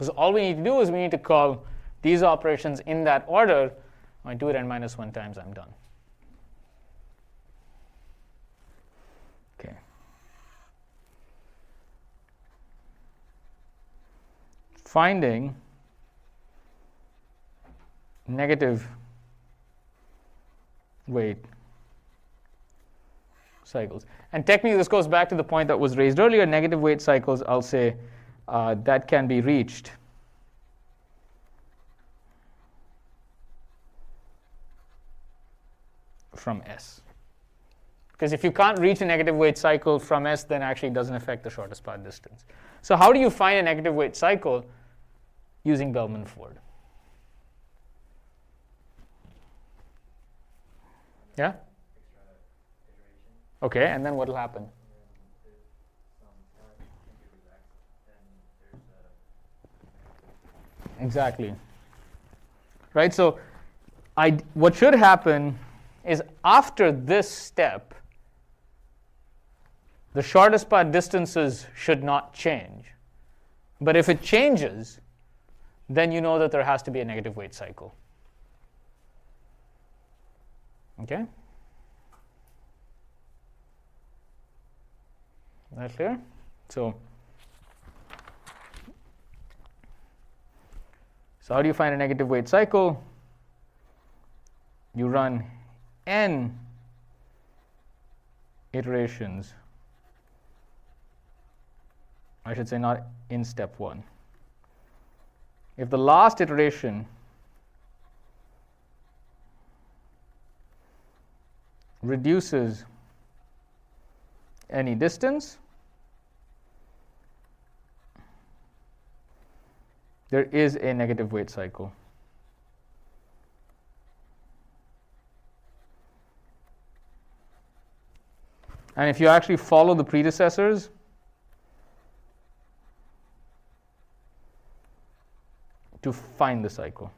So all we need to do is we need to call these operations in that order. When I do it n minus 1 times, I'm done. Okay. Finding negative weight cycles. And technically, this goes back to the point that was raised earlier. Negative weight cycles, I'll say, that can be reached from S. Because if you can't reach a negative weight cycle from S, then actually it doesn't affect the shortest path distance. So how do you find a negative weight cycle using Bellman-Ford? Yeah? Okay, and then what will happen? Exactly. Right, so what should happen is after this step, the shortest path distances should not change. But if it changes, then you know that there has to be a negative weight cycle. Okay? Is that clear? So how do you find a negative weight cycle? You run n iterations. I should say not in step 1. If the last iteration reduces any distance, there is a negative weight cycle. And if you actually follow the predecessors, to find the cycle.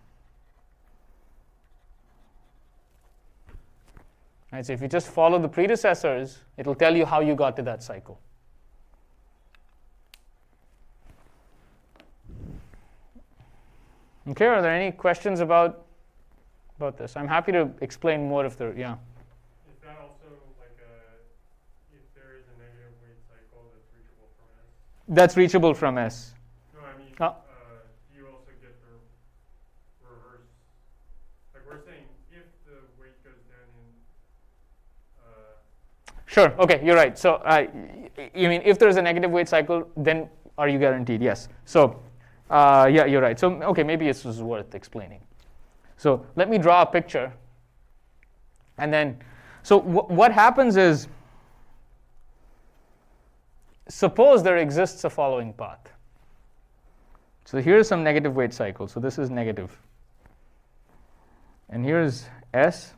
Right, so if you just follow the predecessors, it will tell you how you got to that cycle. Okay, are there any questions about this? I'm happy to explain more if there, yeah. Is that also like if there is a negative weight cycle that's reachable from S? That's reachable from S. No, I mean, do you also get the reverse? Like we're saying, if the weight goes down in Sure. Okay, you're right. So you mean if there's a negative weight cycle, then are you guaranteed? Yes. So yeah, you're right. So okay, maybe this was worth explaining. So let me draw a picture. And then, so what happens is, suppose there exists a following path. So here's some negative weight cycle. So this is negative. And here's S.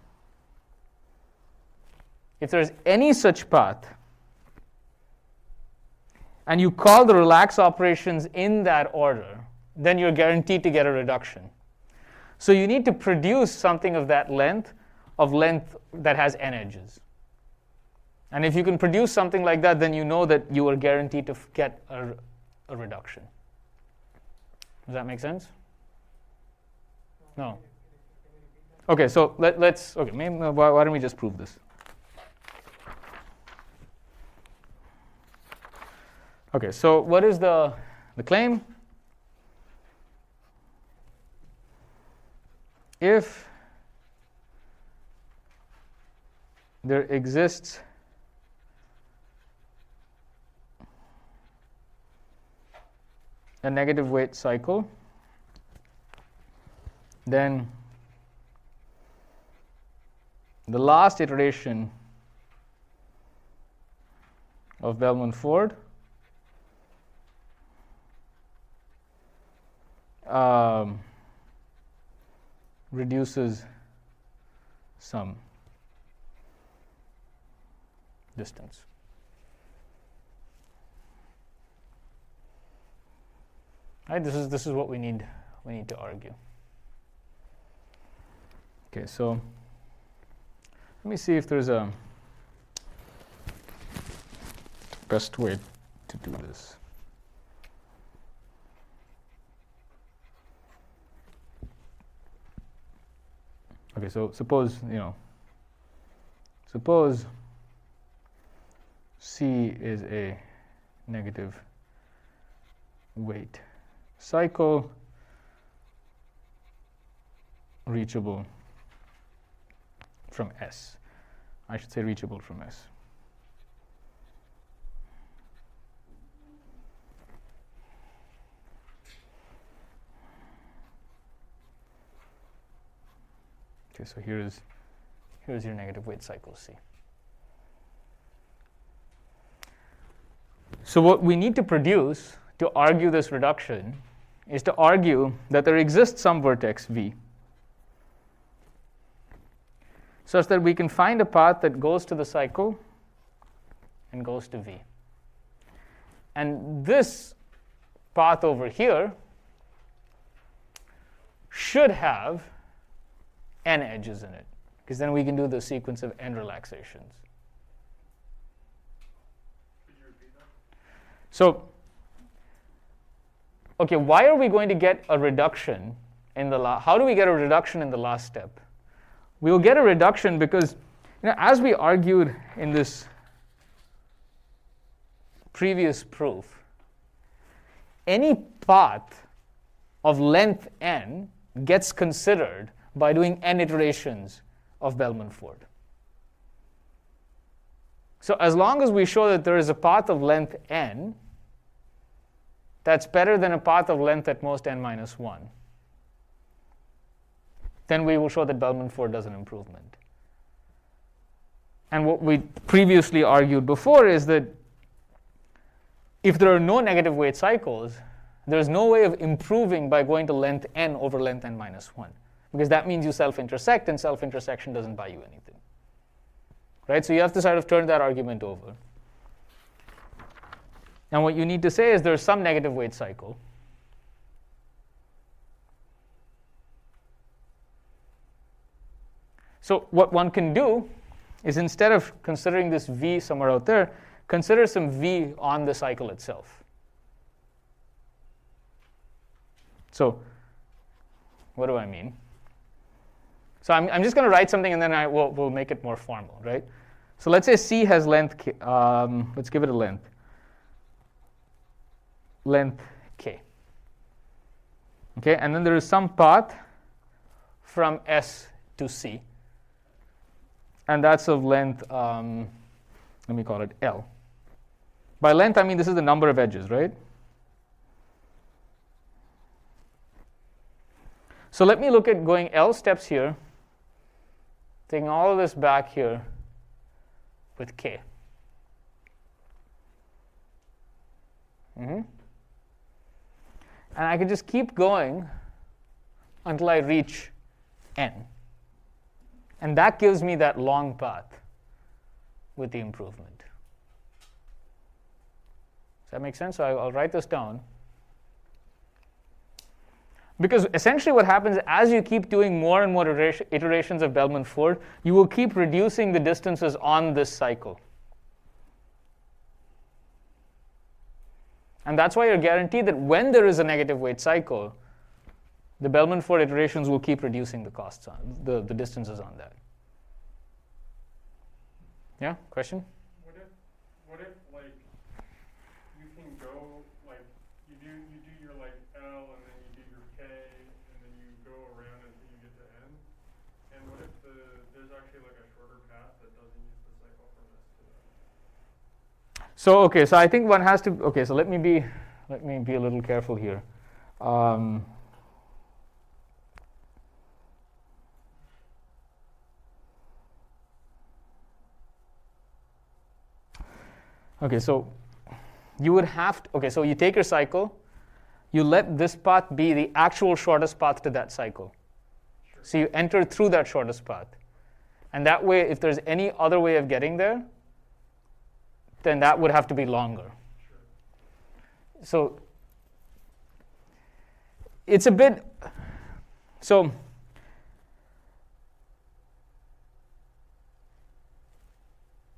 If there's any such path, and you call the relax operations in that order, then you're guaranteed to get a reduction. So you need to produce something of that length that has n edges. And if you can produce something like that, then you know that you are guaranteed to get a reduction. Does that make sense? No. Okay, so let's, okay, maybe, why don't we just prove this? Okay, so what is the claim? If there exists a negative weight cycle, then the last iteration of Bellman-Ford reduces some distance. Right? This is what we need to argue. Okay, so let me see if there's a best way to do this. Okay, so suppose C is a negative weight cycle reachable from S. I should say reachable from S. Okay, so here's your negative weight cycle C. So what we need to produce to argue this reduction is to argue that there exists some vertex V such that we can find a path that goes to the cycle and goes to V. And this path over here should have n edges in it, because then we can do the sequence of n relaxations. Could you repeat that? So, okay, why are we going to get a reduction in the how do we get a reduction in the last step? We will get a reduction because, as we argued in this previous proof, any path of length n gets considered by doing n iterations of Bellman-Ford. So as long as we show that there is a path of length n that's better than a path of length at most n minus 1, then we will show that Bellman-Ford does an improvement. And what we previously argued before is that if there are no negative weight cycles, there's no way of improving by going to length n over length n minus 1. Because that means you self-intersect, and self-intersection doesn't buy you anything. Right? So you have to sort of turn that argument over. And what you need to say is there's some negative weight cycle. So what one can do is, instead of considering this V somewhere out there, consider some V on the cycle itself. So what do I mean? So I'm just going to write something, and then we'll make it more formal, right? So let's say C has length K. Let's give it a length. Length K. Okay, and then there is some path from S to C. And that's of length Let me call it L. By length, I mean this is the number of edges, right? So let me look at going L steps here, taking all of this back here with K. And I can just keep going until I reach N. And that gives me that long path with the improvement. Does that make sense? So I'll write this down. Because essentially what happens as you keep doing more and more iterations of Bellman-Ford, you will keep reducing the distances on this cycle. And that's why you're guaranteed that when there is a negative weight cycle, the Bellman-Ford iterations will keep reducing the costs on the distances on that. Yeah, question? What if like you can go like you do your like L and then you do your K and then you go around until you get to N? And what if there's actually like a shorter path that doesn't use the cycle from S to that? So okay, so I think one has to. Okay, so let me be a little careful here. Okay, so you would have to. Okay, so you take your cycle, you let this path be the actual shortest path to that cycle. Sure. So you enter through that shortest path, and that way, if there's any other way of getting there, then that would have to be longer. Sure. So it's a bit. So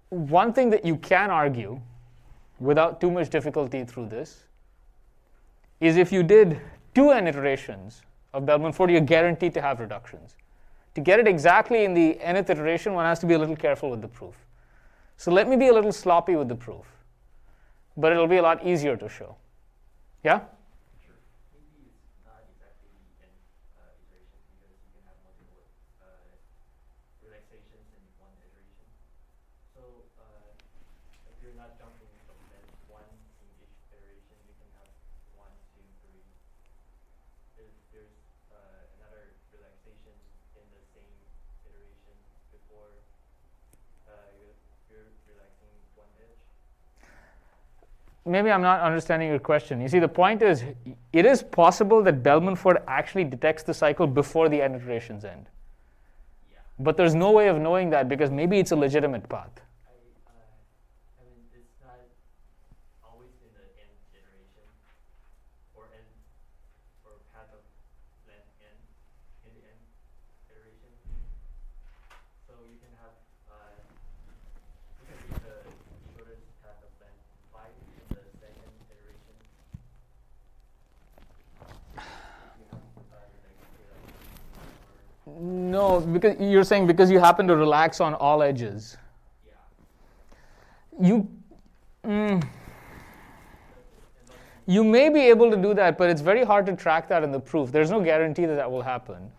one thing that you can argue without too much difficulty through this is if you did 2n iterations of Bellman-Ford, you're guaranteed to have reductions. To get it exactly in the nth iteration, one has to be a little careful with the proof. So let me be a little sloppy with the proof, but it'll be a lot easier to show. Yeah? Sure. Maybe it's not exactly in iteration because you can have multiple relaxations in one iteration. So if you're not jumping from then one in each iteration, you can have 1, 2, 3. If there's another relaxation in the same iteration before you're relaxing one edge. Maybe I'm not understanding your question. You see, the point is, it is possible that Bellman-Ford actually detects the cycle before the n iterations end. Yeah. But there's no way of knowing that because maybe it's a legitimate path. I mean, it's not always in the n iteration or path of length n in the n iteration. So you can have you can reach the shortest path of length 5 in the second iteration. If you have No, because you're saying because you happen to relax on all edges. yeah. You may be able to do that, but it's very hard to track that in the proof. There's no guarantee that that will happen.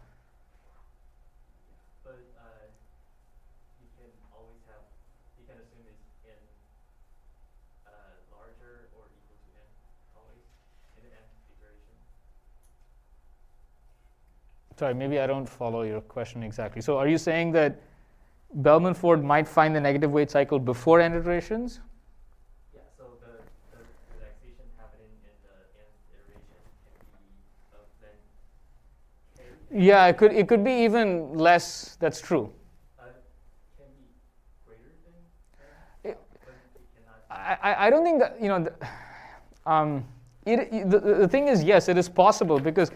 But you can always have, you can assume it's n larger or equal to n always in the n iteration. Sorry, maybe I don't follow your question exactly. So are you saying that Bellman-Ford might find the negative weight cycle before n iterations? Yeah, so the relaxation happening in the n iteration can be of length k. Yeah, it could be even less. That's true. Can be greater than n, but it cannot. I don't think that, the thing is, yes, it is possible because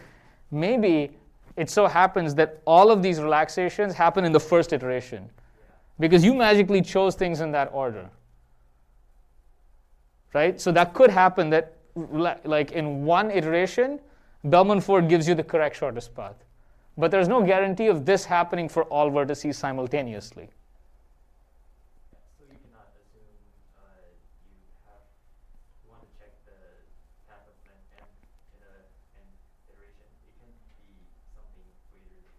maybe it so happens that all of these relaxations happen in the first iteration because you magically chose things in that order, right? So that could happen that like in one iteration, Bellman-Ford gives you the correct shortest path. But there's no guarantee of this happening for all vertices simultaneously. So you cannot assume you want to check the path of length n in a n iteration. It can be something greater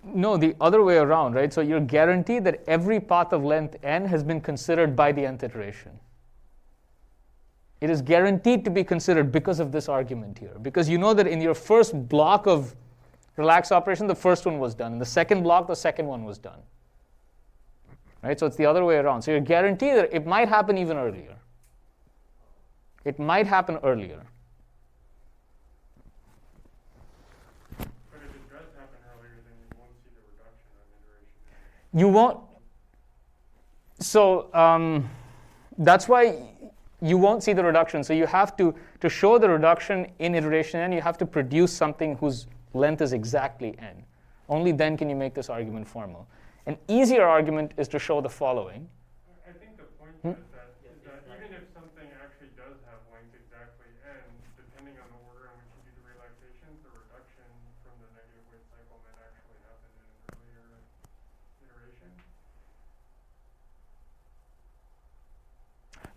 No, the other way around, right? So you're guaranteed that every path of length n has been considered by the nth iteration. It is guaranteed to be considered because of this argument here. Because you know that in your first block of relax operation, the first one was done. In the second block, the second one was done. Right? So it's the other way around. So you're guaranteed that it might happen even earlier. It might happen earlier. But if it does happen earlier, then you won't see the reduction on iteration. You won't. So that's why you won't see the reduction. So you have to show the reduction in iteration n, you have to produce something whose length is exactly n. Only then can you make this argument formal. An easier argument is to show the following. I think the point is that even if something actually does have length exactly n, depending on the order in which you do the relaxations, the reduction from the negative weight cycle might actually happen in an earlier iteration.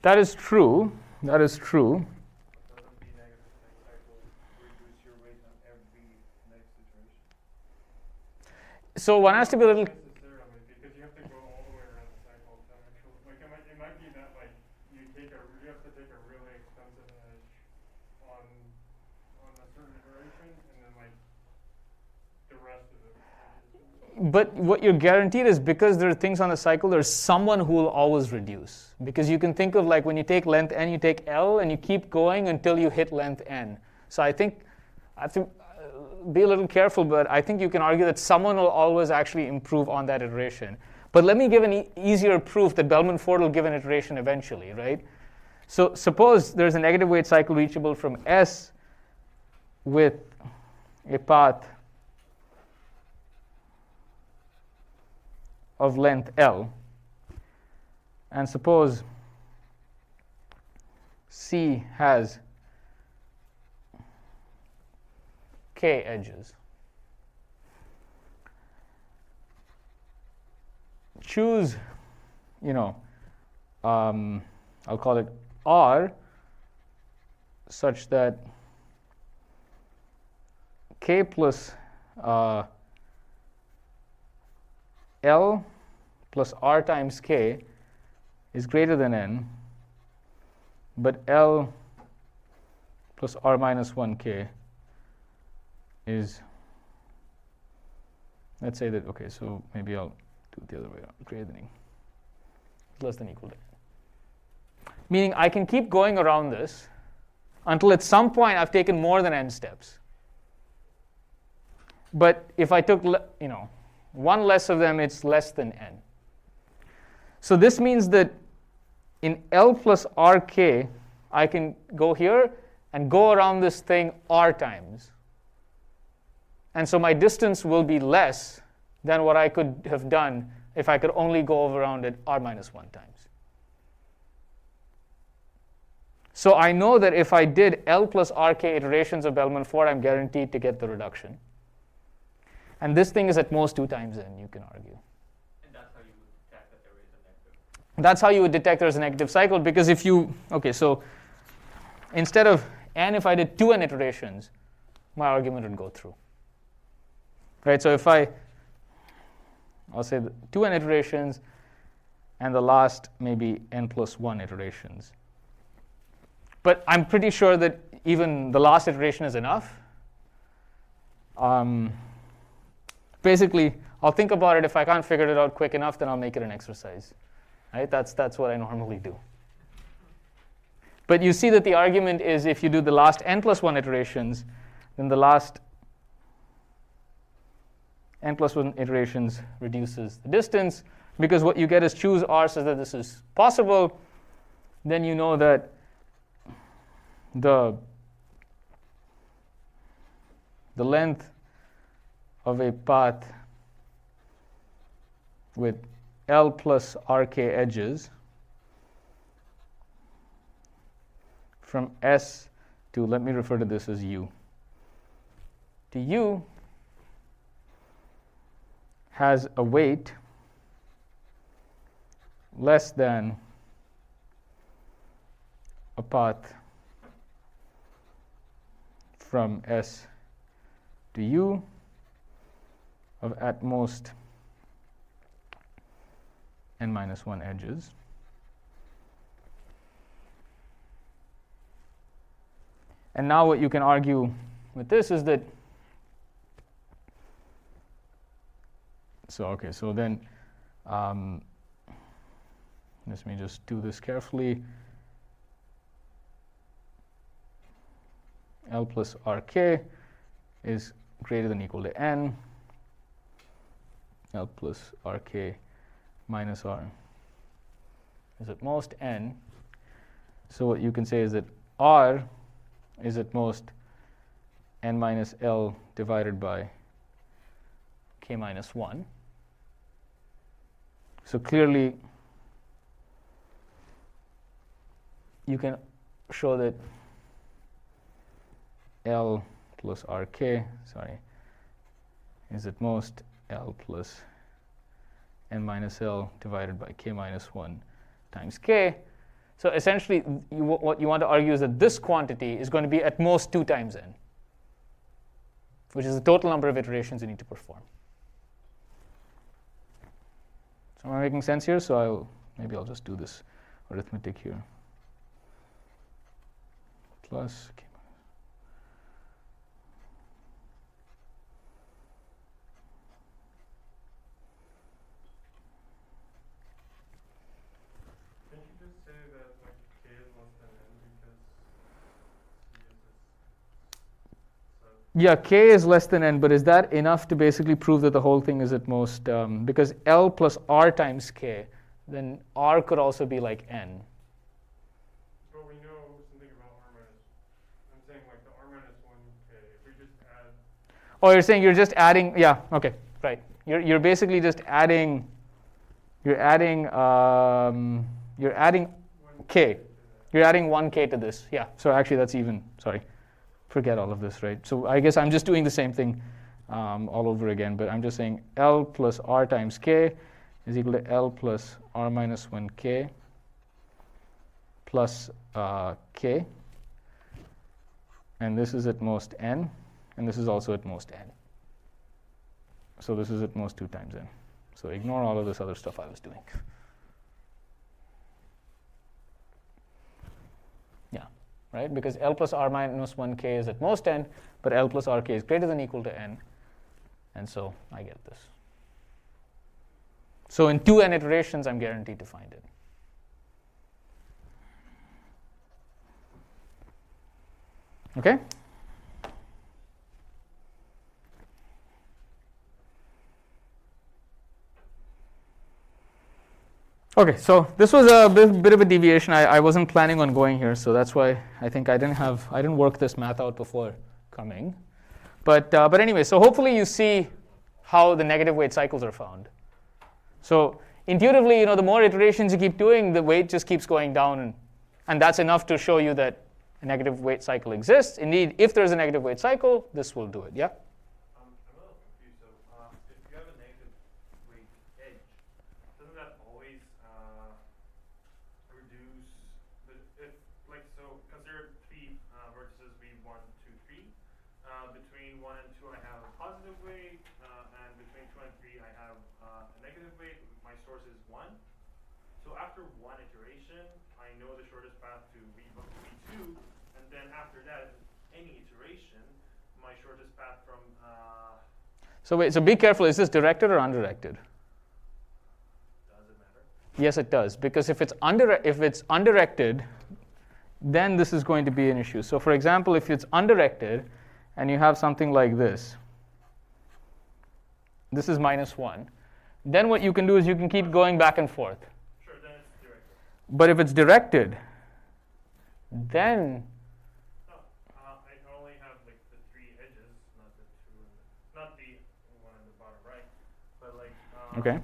That is true. That is true. Doesn't the negative weight cycle reduce your weight on every next iteration? So one has to be a little. Necessarily, because you have to go all the way around the cycle to actually, like it might be that like you have to take a really expensive edge on a certain iteration, and then like the rest of it. But what you're guaranteed is because there are things on the cycle, there's someone who will always reduce. Because you can think of like when you take length n, you take L, and you keep going until you hit length n. So I think I have to be a little careful, but I think you can argue that someone will always actually improve on that iteration. But let me give an easier proof that Bellman-Ford will give an iteration eventually, right? So suppose there's a negative weight cycle reachable from S with a path of length L, and suppose C has k edges. Choose, I'll call it R, such that k plus L plus R times k is greater than n, but L plus R minus 1k is, let's say that, okay, so maybe I'll do it the other way around, greater than e, less than equal to n. Meaning I can keep going around this until at some point I've taken more than n steps. But if I took, one less of them, it's less than n. So this means that in L plus RK, I can go here and go around this thing R times. And so my distance will be less than what I could have done if I could only go around it R minus 1 times. So I know that if I did L plus RK iterations of Bellman-Ford, I'm guaranteed to get the reduction. And this thing is at most 2 times n, you can argue. And that's how you would detect that there is a negative. That's how you would detect there's a negative cycle, because if you, okay, so instead of n, if I did 2n iterations, my argument would go through. Right, so if I'll say 2n iterations and the last maybe n plus 1 iterations. But I'm pretty sure that even the last iteration is enough. Basically, I'll think about it. If I can't figure it out quick enough, then I'll make it an exercise. Right? That's what I normally do. But you see that the argument is if you do the last n plus 1 iterations, then the last n plus 1 iterations reduces the distance, because what you get is choose R says that this is possible. Then you know that the length of a path with L plus RK edges from S to, let me refer to this as U, to U has a weight less than a path from S to U of at most n minus 1 edges. And now what you can argue with this is that, so then let me just do this carefully. L plus Rk is greater than or equal to n. L plus Rk minus R is at most n. So what you can say is that R is at most n minus L divided by k minus 1. So clearly you can show that L plus Rk, is at most L plus n minus L divided by k minus 1 times k. So essentially, what you want to argue is that this quantity is going to be at most 2 times n, which is the total number of iterations you need to perform. So am I making sense here? So maybe I'll just do this arithmetic here. Plus k. Yeah, k is less than n, but is that enough to basically prove that the whole thing is at most, because L plus R times k, then R could also be like n. But we know something about R minus, I'm saying like the R minus 1k, if we just add. Oh, you're saying you're just adding, yeah, okay, right. You're basically just adding, you're adding k. You're adding 1k to this, yeah. So actually that's even, sorry. Forget all of this, right? So I guess I'm just doing the same thing all over again, but I'm just saying L plus R times k is equal to L plus R minus 1k plus k. And this is at most n, and this is also at most n. So this is at most 2 times n. So ignore all of this other stuff I was doing. Right? Because L plus R minus 1k is at most n, but L plus Rk is greater than or equal to n, and so I get this. So in 2n iterations, I'm guaranteed to find it. Okay? Okay, so this was a bit of a deviation. I wasn't planning on going here, so that's why I think I didn't work this math out before coming. But anyway, so hopefully you see how the negative weight cycles are found. So intuitively, the more iterations you keep doing, the weight just keeps going down, and that's enough to show you that a negative weight cycle exists. Indeed, if there's a negative weight cycle, this will do it. Yeah? I'm a little confused. So if you have a negative weight edge, doesn't that always reduce the, consider 3 vertices V1, 2, 3. Between 1 and 2 I have a positive weight, and between 2 and 3 I have a negative weight. My source is 1. So after 1 iteration, I know the shortest path to V2, and then after that, any iteration, my shortest path from So wait, so be careful, is this directed or undirected? Does it matter? Yes, it does, because if it's undirected, then this is going to be an issue. So for example, if it's undirected and you have something like this, this is -1, then what you can do is you can keep going back and forth. Sure, then it's directed. But if it's directed, then I only have like the 3 edges, not the 2, not the one on the bottom right, but like okay,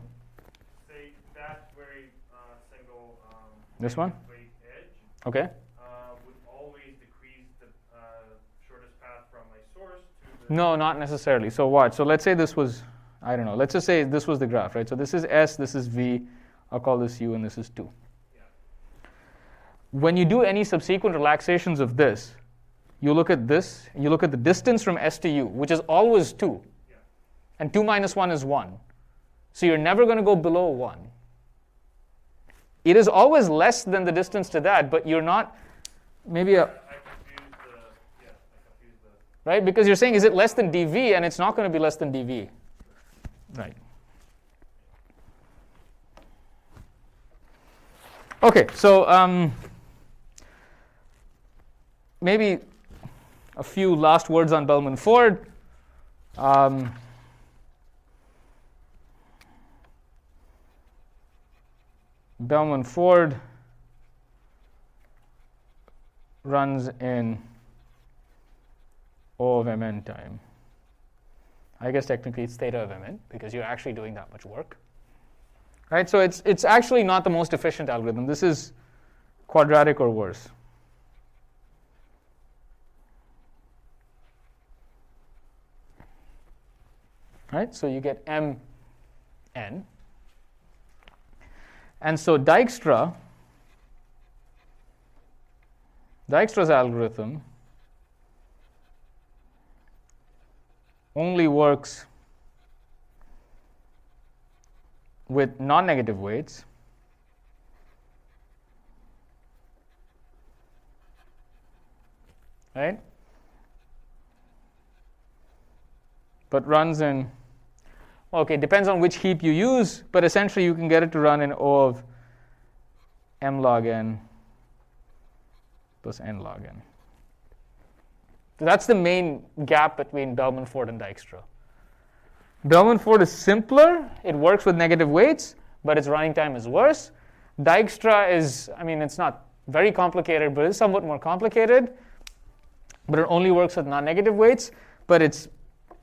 say that very single this one, weight edge okay. would always decrease the shortest path from my source to the. No, not necessarily. So what? So let's say this was, I don't know. Let's just say this was the graph, right? So this is S, this is V. I'll call this U, and this is 2. When you do any subsequent relaxations of this, you look at this, you look at the distance from S to U, which is always 2. Yeah. And 2 minus 1 is 1. So you're never going to go below 1. It is always less than the distance to that, but you're not, maybe a, right? Because you're saying, is it less than dv? And it's not going to be less than dv. Right. Okay, so maybe a few last words on Bellman-Ford. Bellman-Ford runs in O of mn time. I guess technically it's theta of mn because you're actually doing that much work. Right? So it's actually not the most efficient algorithm. This is quadratic or worse. Right? So you get mn. And so Dijkstra's algorithm only works with non-negative weights. Right? But runs in, okay, depends on which heap you use, but essentially you can get it to run in O of m log n plus n log n. So that's the main gap between Bellman-Ford and Dijkstra. Bellman-Ford is simpler, it works with negative weights, but its running time is worse. Dijkstra is, I mean, it's not very complicated, but it's somewhat more complicated. But it only works with non-negative weights, but it's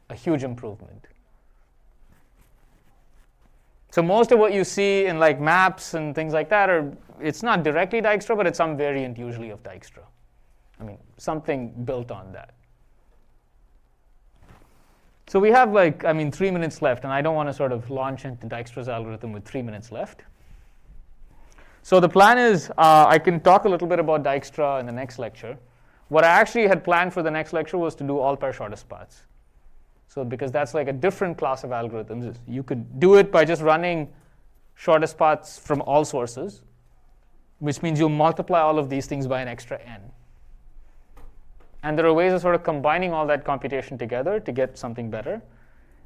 a huge improvement. So most of what you see in like maps and things like that are, it's not directly Dijkstra, but it's some variant usually of Dijkstra. I mean, something built on that. So we have 3 minutes left, and I don't want to sort of launch into Dijkstra's algorithm with 3 minutes left. So the plan is I can talk a little bit about Dijkstra in the next lecture. What I actually had planned for the next lecture was to do all pair shortest paths. So because that's like a different class of algorithms. You could do it by just running shortest paths from all sources, which means you'll multiply all of these things by an extra n. And there are ways of sort of combining all that computation together to get something better.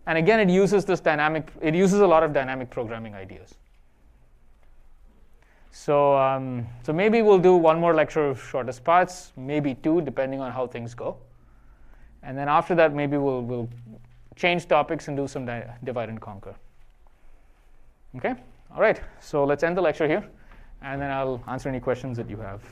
And again, it uses a lot of dynamic programming ideas. So, so maybe we'll do one more lecture of shortest paths, maybe two, depending on how things go. And then after that, maybe we'll change topics and do some divide and conquer. Okay? All right. So let's end the lecture here, and then I'll answer any questions that you have.